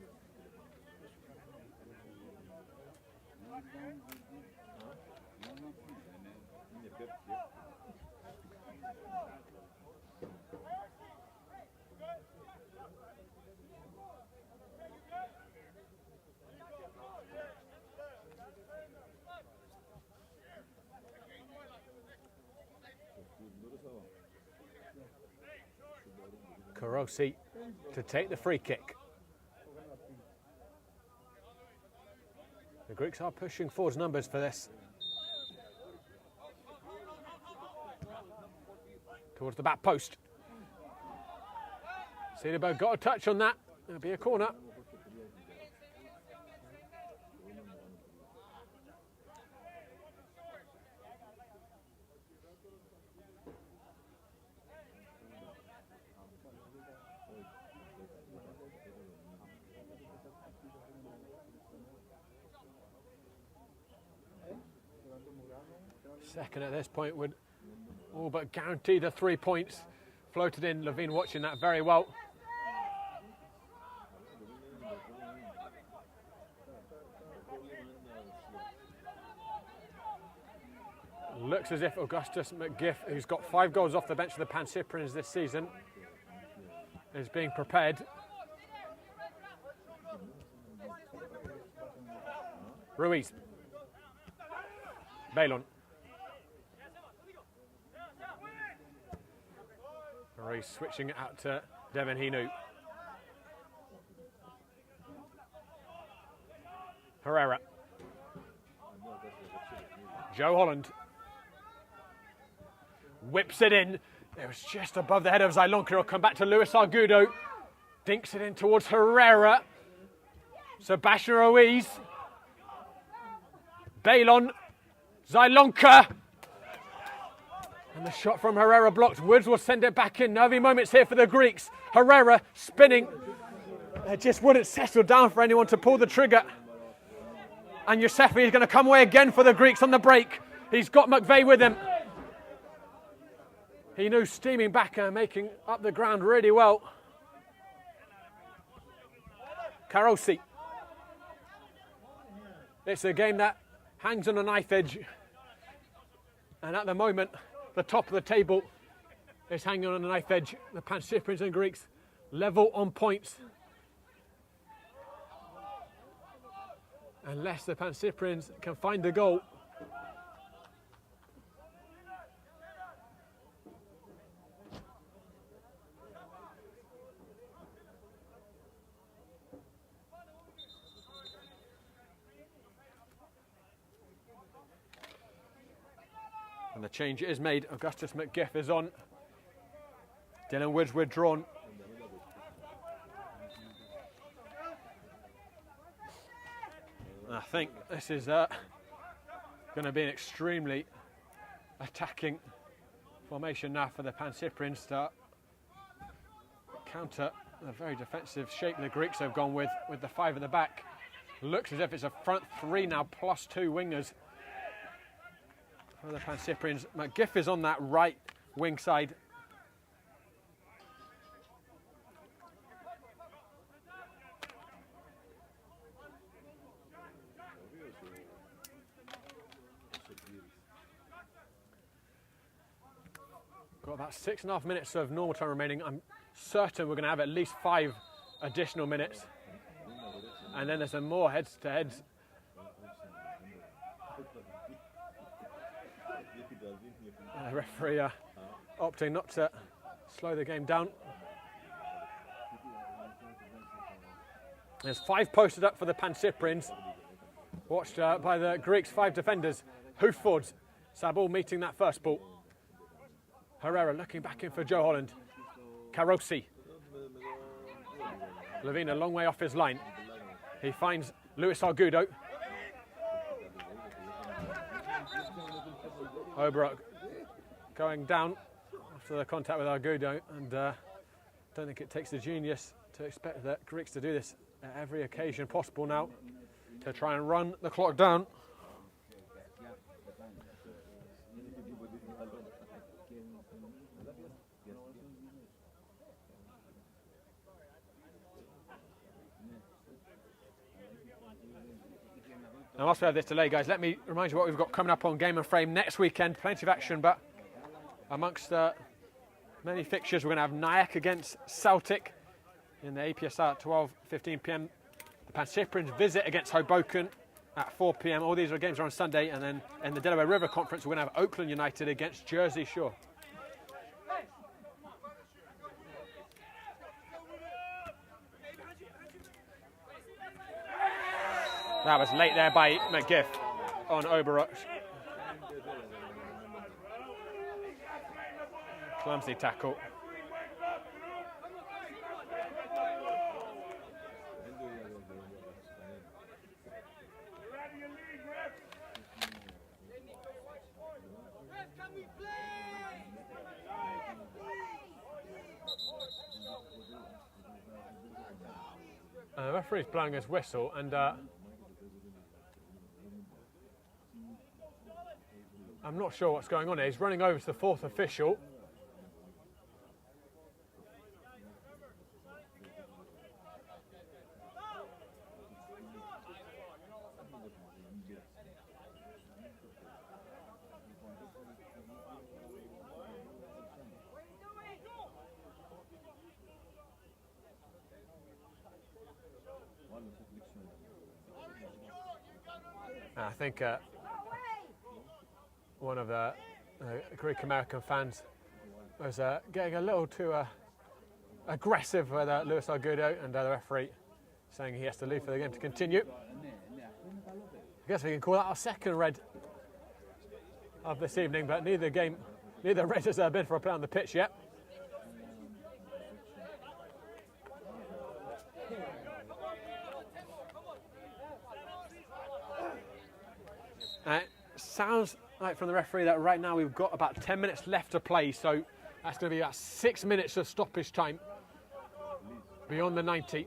Karosi to take the free kick. The Greeks are pushing forwards numbers for this. Towards the back post. Cedarberg got a touch on that. It'll be a corner. Second at this point would all but guarantee the 3 points. Floated in, Levine watching that very well. Looks as if Augustus McGiff, who's got 5 goals off the bench of the Pancyprians this season, is being prepared. Ruiz. Bailon. Ruiz switching it out to Devin Hinu. Herrera. Joe Holland. Whips it in. It was just above the head of Zylonka. It'll come back to Luis Argudo. Dinks it in towards Herrera. Sebastian Ruiz. Bailon. Zylonka. And the shot from Herrera blocked. Woods will send it back in. Nervy moments here for the Greeks. Herrera spinning. It just wouldn't settle down for anyone to pull the trigger. And Yosefi is going to come away again for the Greeks on the break. He's got McVeigh with him. He knew steaming back and making up the ground really well. Karosi. It's a game that hangs on a knife edge. And at the moment, the top of the table is hanging on a knife edge. The Pancyprians and Greeks level on points. Unless the Pancyprians can find the goal. And the change is made. Augustus McGiff is on. Dylan Woods withdrawn. And I think this is going to be an extremely attacking formation now for the Pancyprians to counter the very defensive shape the Greeks have gone with the 5 at the back. Looks as if it's a front 3 now, plus 2 wingers for the Pancyprians. McGiff is on that right wing side. Got about 6.5 minutes of normal time remaining. I'm certain we're going to have at least 5 additional minutes. And then there's some more heads-to-heads. The referee opting not to slow the game down. There's 5 posted up for the Pancyprians, watched by the Greeks' 5 defenders. Hooffords, Sabul meeting that first ball. Herrera looking back in for Joe Holland. Carosi. Levine a long way off his line. He finds Luis Argudo. Oberock going down after the contact with Argudo, and don't think it takes the genius to expect the Greeks to do this at every occasion possible now to try and run the clock down. Now, whilst we have this delay, guys, let me remind you what we've got coming up on Game and Frame next weekend. Plenty of action, but amongst many fixtures, we're going to have Nyack against Celtic in the APSL at 12:15 p.m. The Pancyprians visit against Hoboken at 4 p.m. All these games are on Sunday, and then in the Delaware River Conference, we're going to have Oakland United against Jersey Shore. That was late there by McGiff on Oberock. Clumsy tackle. The referee's blowing his whistle, and I'm not sure what's going on here. He's running over to the 4th official. I think one of the Greek-American fans was getting a little too aggressive with Luis Argudo, and the referee saying he has to leave for the game to continue. I guess we can call that our second red of this evening, but neither red has been for a play on the pitch yet. Sounds like from the referee that right now we've got about 10 minutes left to play, so that's going to be about 6 minutes of stoppage time beyond the 90.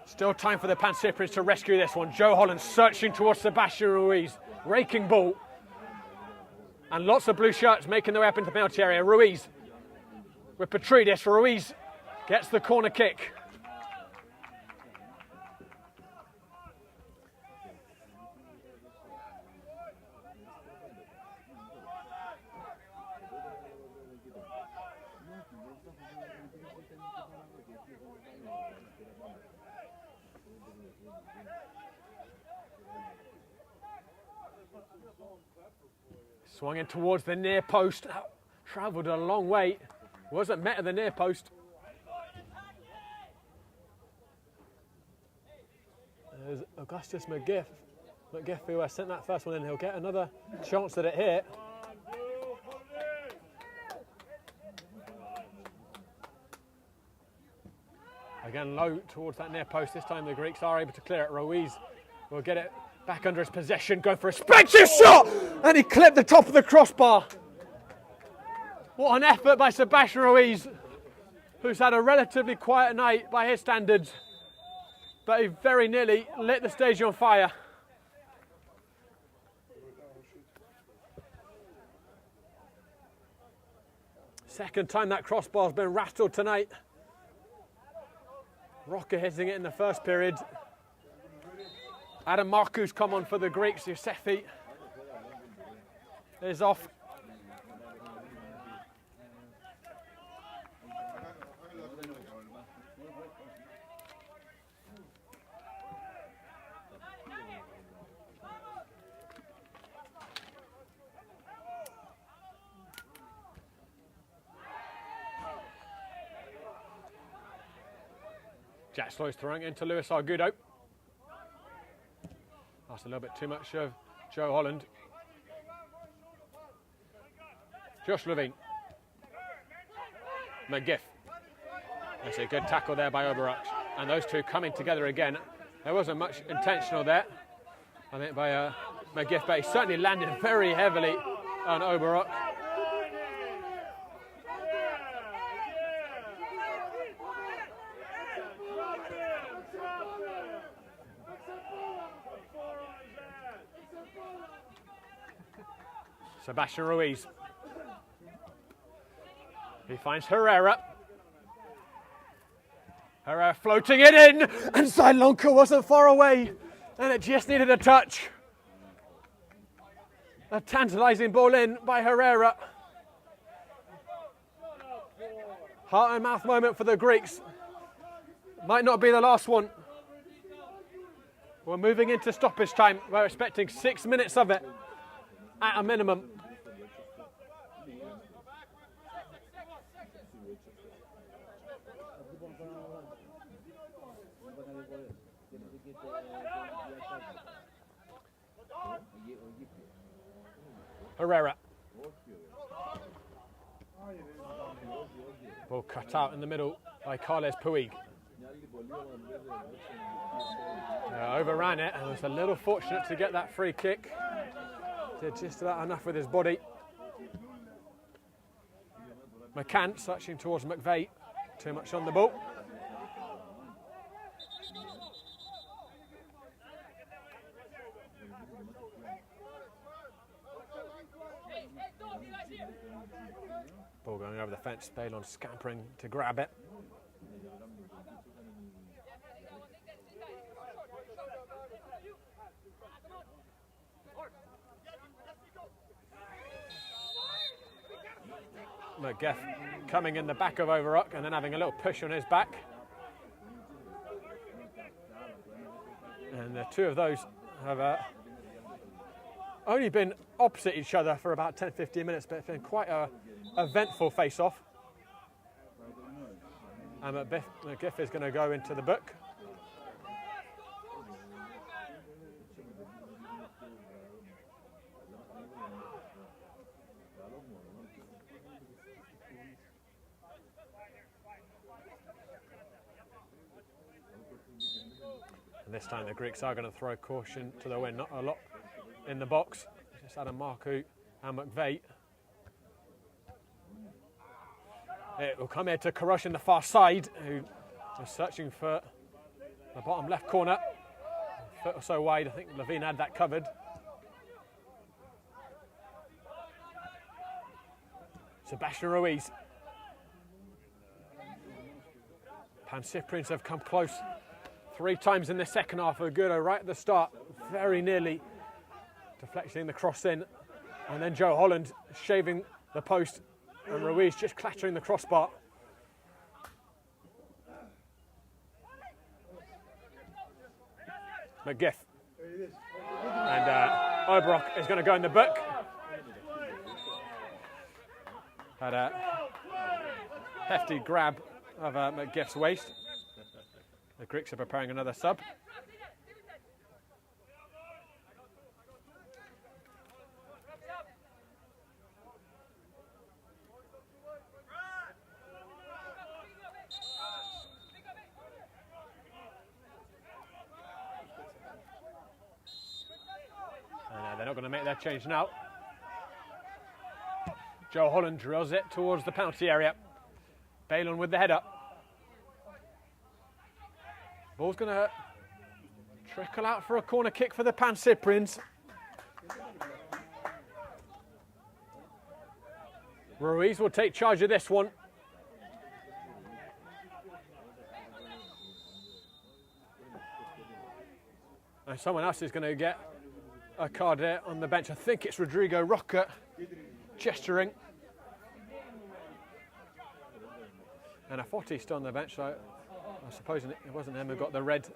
Still time for the Pancyprians to rescue this one. Joe Holland searching towards Sebastian Ruiz, raking ball, and lots of blue shirts making their way up into the penalty area. Ruiz with Petridis. Ruiz gets the corner kick. Swung in towards the near post, travelled a long way, wasn't met at the near post. There's Augustus McGiff who sent that first one in, he'll get another chance at it here. again low towards that near post. This time the Greeks are able to clear it. Ruiz will get it back under his possession, going for a spencer shot, and he clipped the top of the crossbar. What an effort by Sebastian Ruiz, who's had a relatively quiet night by his standards, but he very nearly lit the stage on fire. Second time that crossbar's been rattled tonight. Rocker hitting it in the first period. Adam Marku's come on for the Greeks. Yosefi is off. Jack Sloy's throwing it into Lewis Argudo. That's a little bit too much of Joe Holland. Josh Levine. McGiff. That's a good tackle there by Oberach. And those two coming together again. There wasn't much intentional there, I think, by McGiff, but he certainly landed very heavily on Oberach. Sebastian Ruiz. He finds Herrera. Herrera floating it in, and Silonka wasn't far away, and it just needed a touch. A tantalising ball in by Herrera. Heart and mouth moment for the Greeks. Might not be the last one. We're moving into stoppage time. We're expecting 6 minutes of it at a minimum. Herrera. Ball cut out in the middle by Carles Puig. Overran it and was a little fortunate to get that free kick. Did just about enough with his body. McCann searching towards McVeigh. Too much on the ball. Ball going over the fence, Balon scampering to grab it. McGiff coming in the back of Overrock and then having a little push on his back. And the two of those have only been opposite each other for about 10-15 minutes, but it's been quite a eventful face-off. And McGiff is going to go into the book. And this time the Greeks are going to throw caution to the wind. Not a lot in the box. Just Adam Marku and McVeigh. It will come here to Karosh in the far side, who is searching for the bottom left corner. A foot or so wide. I think Levine had that covered. Sebastian Ruiz. Pancyprians have come close 3 times in the second half. Agudo right at the start, very nearly deflecting the cross in. And then Joe Holland shaving the post. And Ruiz just clattering the crossbar. McGiff. And Oberach is going to go in the book. Had a hefty grab of McGiff's waist. The Greeks are preparing another sub. going to make their change now. Joe Holland drills it towards the penalty area. Balon with the header. Ball's going to trickle out for a corner kick for the Pancyprians. Ruiz will take charge of this one. And someone else is going to get a card there on the bench. I think it's Rodrigo Roca gesturing. And a Foti still on the bench, so I suppose it wasn't him who got the red.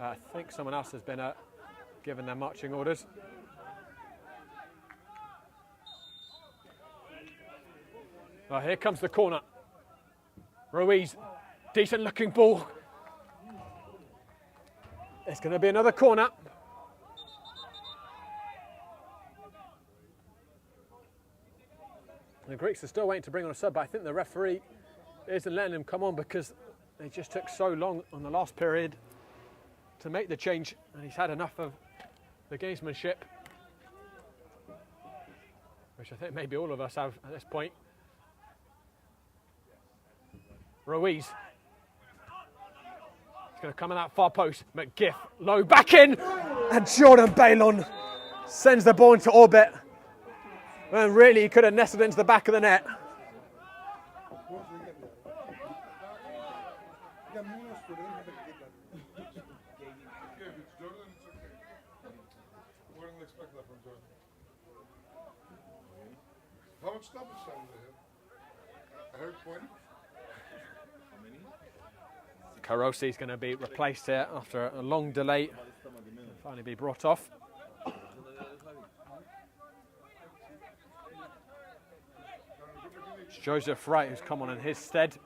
I think someone else has been given their marching orders. Well, here comes the corner. Ruiz, decent looking ball. It's going to be another corner. The Greeks are still waiting to bring on a sub, but I think the referee isn't letting him come on because they just took so long on the last period to make the change, and he's had enough of the gamesmanship, which I think maybe all of us have at this point. Ruiz. He's going to come in that far post. McGiff, low back in, and Jordan Balon sends the ball into orbit. And really, he could have nestled into the back of the net. How much stoppage time do they have? I heard 20. Carosi is going to be replaced here after a long delay. Finally be brought off. It's Joseph Wright who's come on in his stead.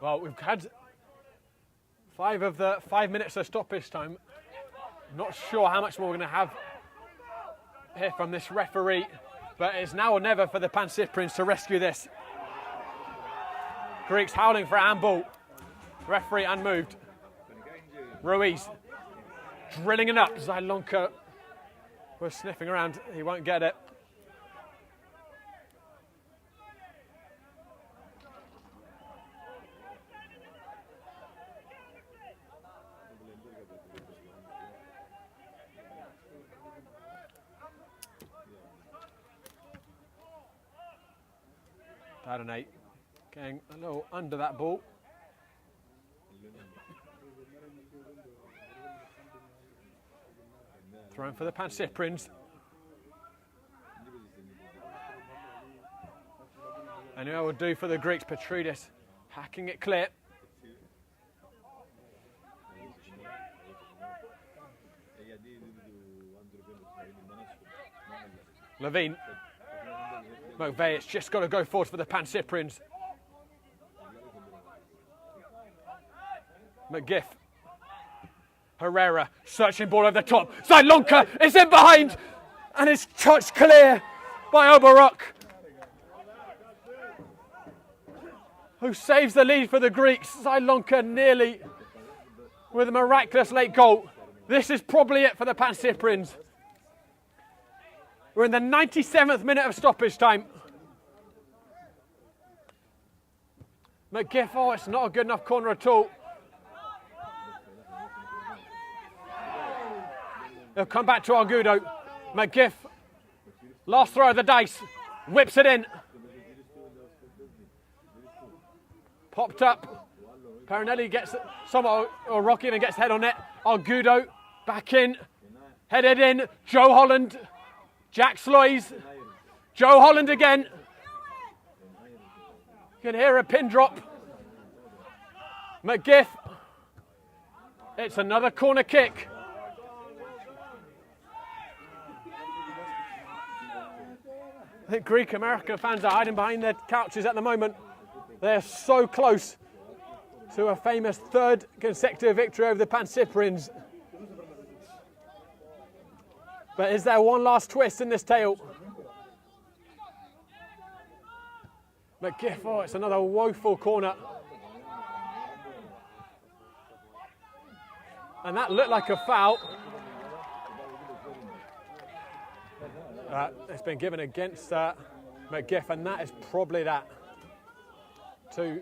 Well, we've had 5 of the 5 minutes of stoppage time. Not sure how much more we're going to have here from this referee, but it's now or never for the Pancyprians to rescue this. Greeks howling for a handball. Referee unmoved. Ruiz drilling it up. Zailonka was sniffing around. He won't get it. Padanate getting a little under that ball. Thrown for the Pancyprians. And who will do for the Greeks? Petridis hacking it clear. Levine. McVeigh, it's just got to go forward for the Pancyprians. McGiff. Herrera searching ball over the top. Zailonka is in behind and it's touched clear by Oberok, who saves the lead for the Greeks. Zailonka nearly with a miraculous late goal. This is probably it for the Pancyprians. We're in the 97th minute of stoppage time. McGiff, oh, it's not a good enough corner at all. They'll come back to Argudo. McGiff, last throw of the dice, whips it in. Popped up. Parinelli gets some, or Rocky even gets head on it. Argudo back in, headed in. Joe Holland. Jack Sloys, Joe Holland again. You can hear a pin drop. McGiff. It's another corner kick. I think Greek American fans are hiding behind their couches at the moment. They're so close to a famous 3rd consecutive victory over the Pancyprians. But is there one last twist in this tale? McGiff, oh, it's another woeful corner. And that looked like a foul. It's been given against McGiff, and that is probably that. 2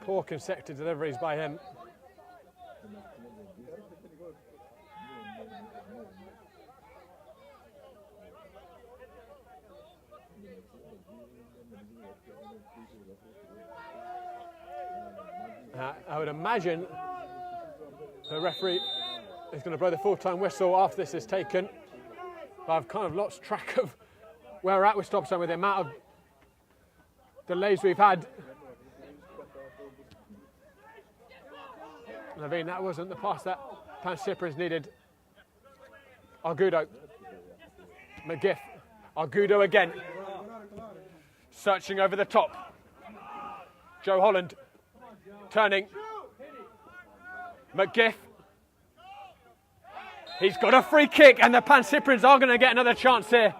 poor consecutive deliveries by him. I would imagine the referee is going to blow the full-time whistle after this is taken. But I've kind of lost track of where we're at with stop time with the amount of delays we've had. Naveen, that wasn't the pass that Pancyprians needed. Argudo. McGiff. Argudo again. Searching over the top. Joe Holland. Turning. McGiff. He's got a free kick, and the Pancyprians are going to get another chance here.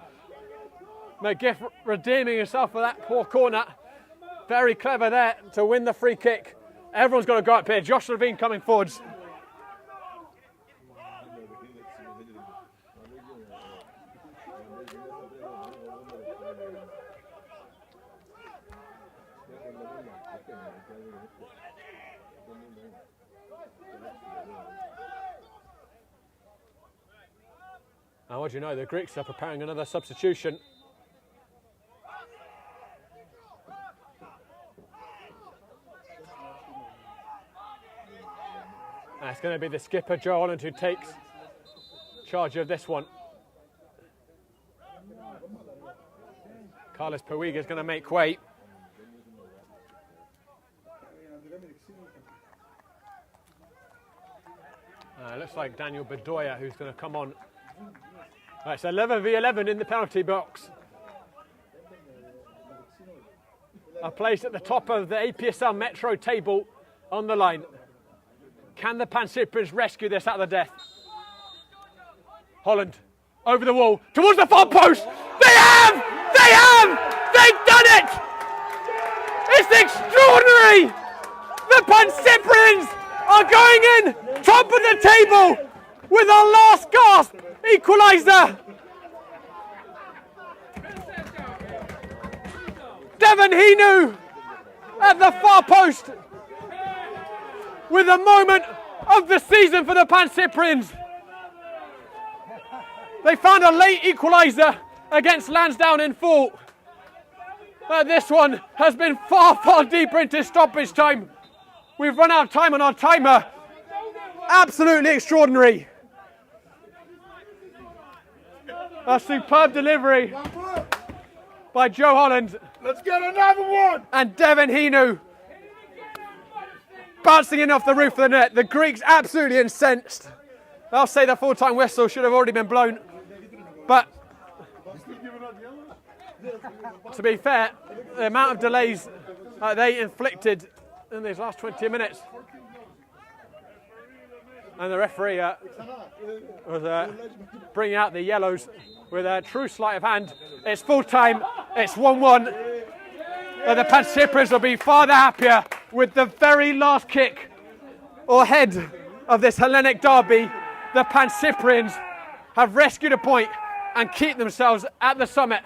McGiff redeeming himself for that poor corner. Very clever there to win the free kick. Everyone's got to go up here. Josh Levine coming forwards. And what do you know, the Greeks are preparing another substitution. And it's going to be the skipper, Joe Holland, who takes charge of this one. Carlos Puiga is going to make way. Looks like Daniel Bedoya who's going to come on. Right, it's 11v11 in the penalty box. A place at the top of the APSL Metro table on the line. Can the Pancyprians rescue this out of the death? Holland, over the wall, towards the far post. They have! They have! They've done it! It's extraordinary! The Pancyprians are going in, top of the table, with a last gasp equaliser. Devon Hinu at the far post with a moment of the season for the Pancyprians. They found a late equaliser against Lansdowne in full. But this one has been far, far deeper into stoppage time. We've run out of time on our timer. Absolutely extraordinary. A superb delivery by Joe Holland. Let's get another one. And Devon Hinu bouncing in off the roof of the net. The Greeks absolutely incensed. I'll say the full-time whistle should have already been blown. But to be fair, the amount of delays they inflicted in these last 20 minutes. And the referee was bringing out the yellows with a true sleight of hand. It's full time, it's 1-1. The Pancyprians will be far the happier with the very last kick or head of this Hellenic derby. The Pancyprians have rescued a point and keep themselves at the summit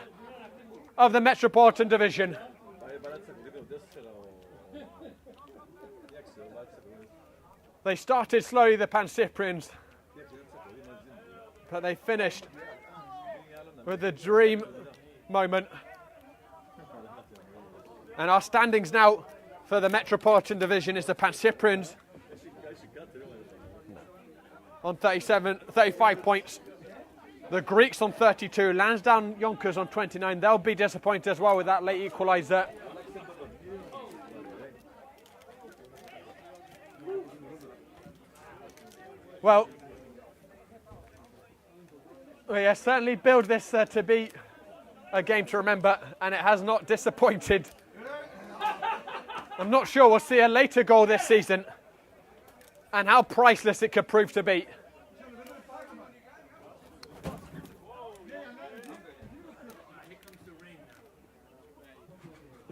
of the Metropolitan Division. They started slowly, the Pancyprians, but they finished with the dream moment. And our standings now for the Metropolitan Division is the Pancyprians on 35 points. The Greeks on 32, Lansdowne Yonkers on 29. They'll be disappointed as well with that late equaliser. Well, we certainly build this to be a game to remember, and it has not disappointed. I'm not sure we'll see a later goal this season and how priceless it could prove to be.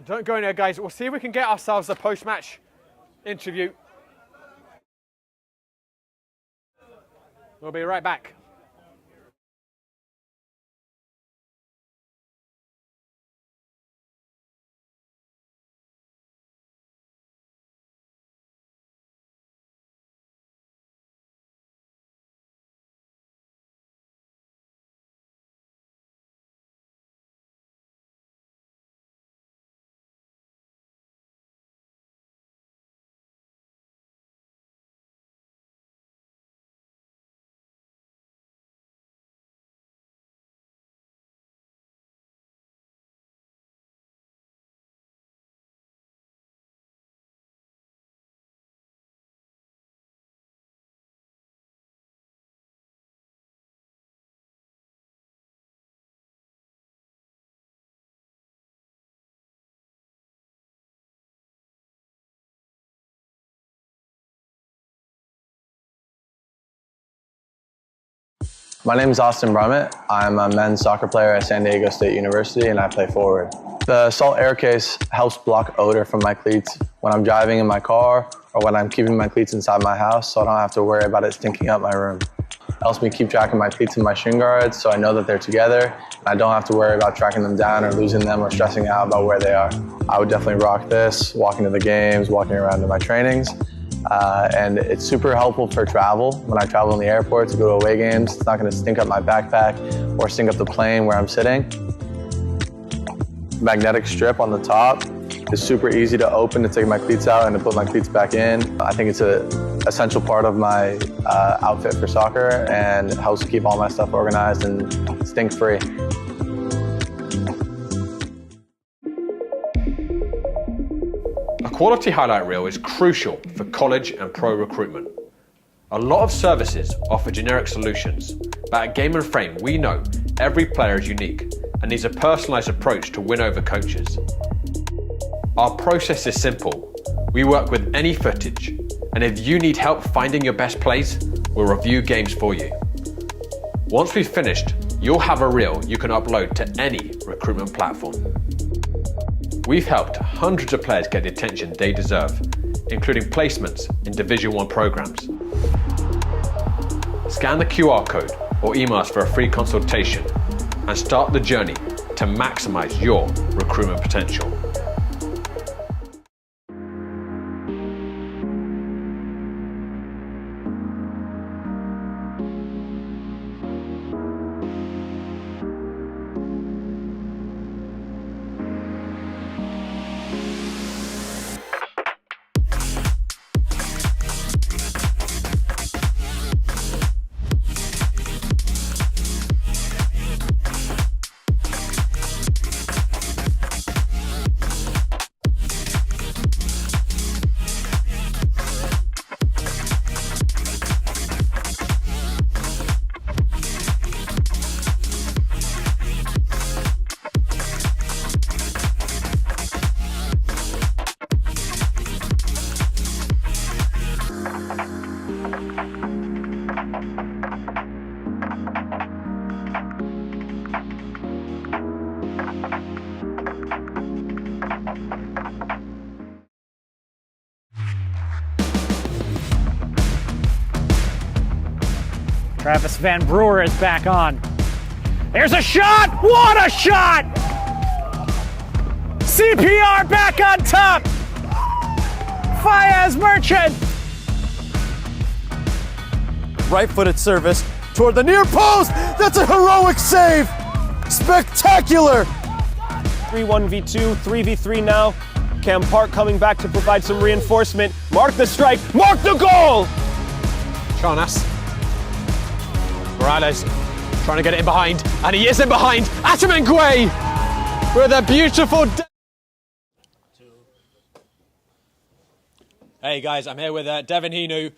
Don't go in there, guys. We'll see if we can get ourselves a post-match interview. We'll be right back. My name is Austin Brummett. I'm a men's soccer player at San Diego State University and I play forward. The Salt Air Case helps block odor from my cleats when I'm driving in my car or when I'm keeping my cleats inside my house, so I don't have to worry about it stinking up my room. It helps me keep track of my cleats and my shin guards so I know that they're together and I don't have to worry about tracking them down or losing them or stressing out about where they are. I would definitely rock this, walking to the games, walking around to my trainings. And it's super helpful for travel. When I travel in the airport to go to away games, it's not going to stink up my backpack or stink up the plane where I'm sitting. Magnetic strip on the top is super easy to open to take my cleats out and to put my cleats back in. I think it's an essential part of my outfit for soccer and it helps keep all my stuff organized and stink-free. A quality highlight reel is crucial for college and pro recruitment. A lot of services offer generic solutions, but at Game & Frame we know every player is unique and needs a personalised approach to win over coaches. Our process is simple. We work with any footage, and if you need help finding your best plays, we'll review games for you. Once we've finished, you'll have a reel you can upload to any recruitment platform. We've helped hundreds of players get the attention they deserve, including placements in Division 1 programs. Scan the QR code or email us for a free consultation and start the journey to maximize your recruitment potential. Travis Van Brewer is back on. There's a shot! What a shot! CPR back on top! Fayez Merchant! Right-footed service toward the near post. That's a heroic save. Spectacular. 3-1v2, 3v3 now. Cam Park coming back to provide some reinforcement. Mark the strike, mark the goal! Charnas. Morales trying to get it in behind, and he is in behind. Atamengwe with a beautiful. Hey guys, I'm here with Devin Hinu.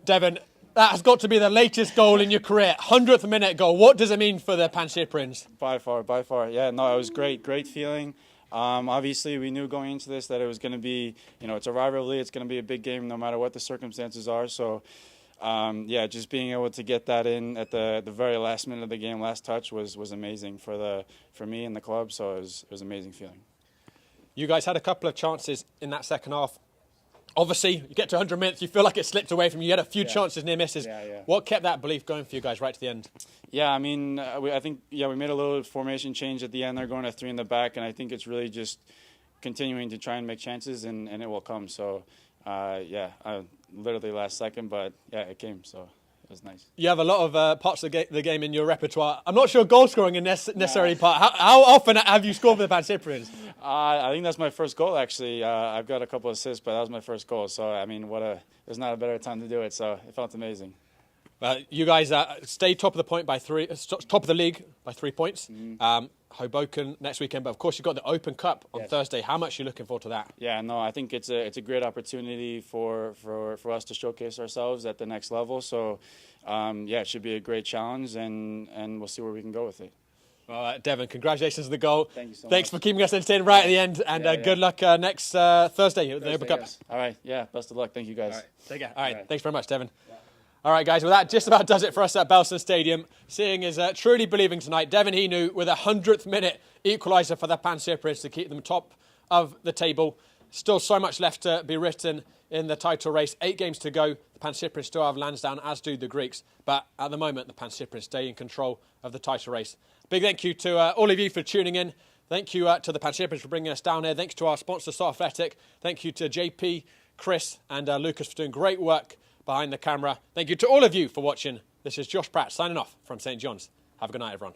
Devin, that has got to be the latest goal in your career, 100th minute goal. What does it mean for the Pancyprians? By far. Yeah, no, it was great feeling. Obviously, we knew going into this that it was going to be, it's a rivalry. It's going to be a big game no matter what the circumstances are. So, yeah, just being able to get that in at the very last minute of the game, last touch was amazing for me and the club. So it was an amazing feeling. You guys had a couple of chances in that second half. Obviously, you get to 100 minutes, you feel like it slipped away from you. You had a few chances, near misses. What kept that belief going for you guys right to the end? Yeah, I mean, I think we made a little formation change at the end. They're going to 3 in the back, and I think it's really just continuing to try and make chances, and it will come. So, literally last second, but yeah, it came. So it was nice. You have a lot of parts of the game in your repertoire. I'm not sure goal scoring is necessarily part. How often have you scored for the Pancyprians? I think that's my first goal, actually. I've got a couple of assists, but that was my first goal. So, I mean, there's not a better time to do it. So it felt amazing. You guys stayed top of the league by 3 points. Hoboken next weekend, but of course you've got the Open Cup on Thursday. How much are you looking forward to that? Yeah, no, I think it's a great opportunity for us to showcase ourselves at the next level. So, it should be a great challenge, and we'll see where we can go with it. Well, Devon, congratulations on the goal. Thank you so much. Thanks for keeping us entertained right at the end, and good luck next Thursday at the Open Cup. Yes. All right, best of luck. Thank you, guys. All right, take care. All right, thanks very much, Devon. Yeah. All right, guys, well, that just about does it for us at Belson Stadium. Seeing is truly believing tonight. Devon Hinu with a 100th minute equaliser for the Pancyprians to keep them top of the table. Still so much left to be written in the title race. 8 games to go. The Pancyprians still have Lansdowne, as do the Greeks. But at the moment, the Pancyprians stay in control of the title race. Big thank you to all of you for tuning in. Thank you to the Pancyprians for bringing us down here. Thanks to our sponsor, Star Athletic. Thank you to JP, Chris and Lucas for doing great work behind the camera. Thank you to all of you for watching. This is Josh Pratt signing off from St John's. Have a good night, everyone.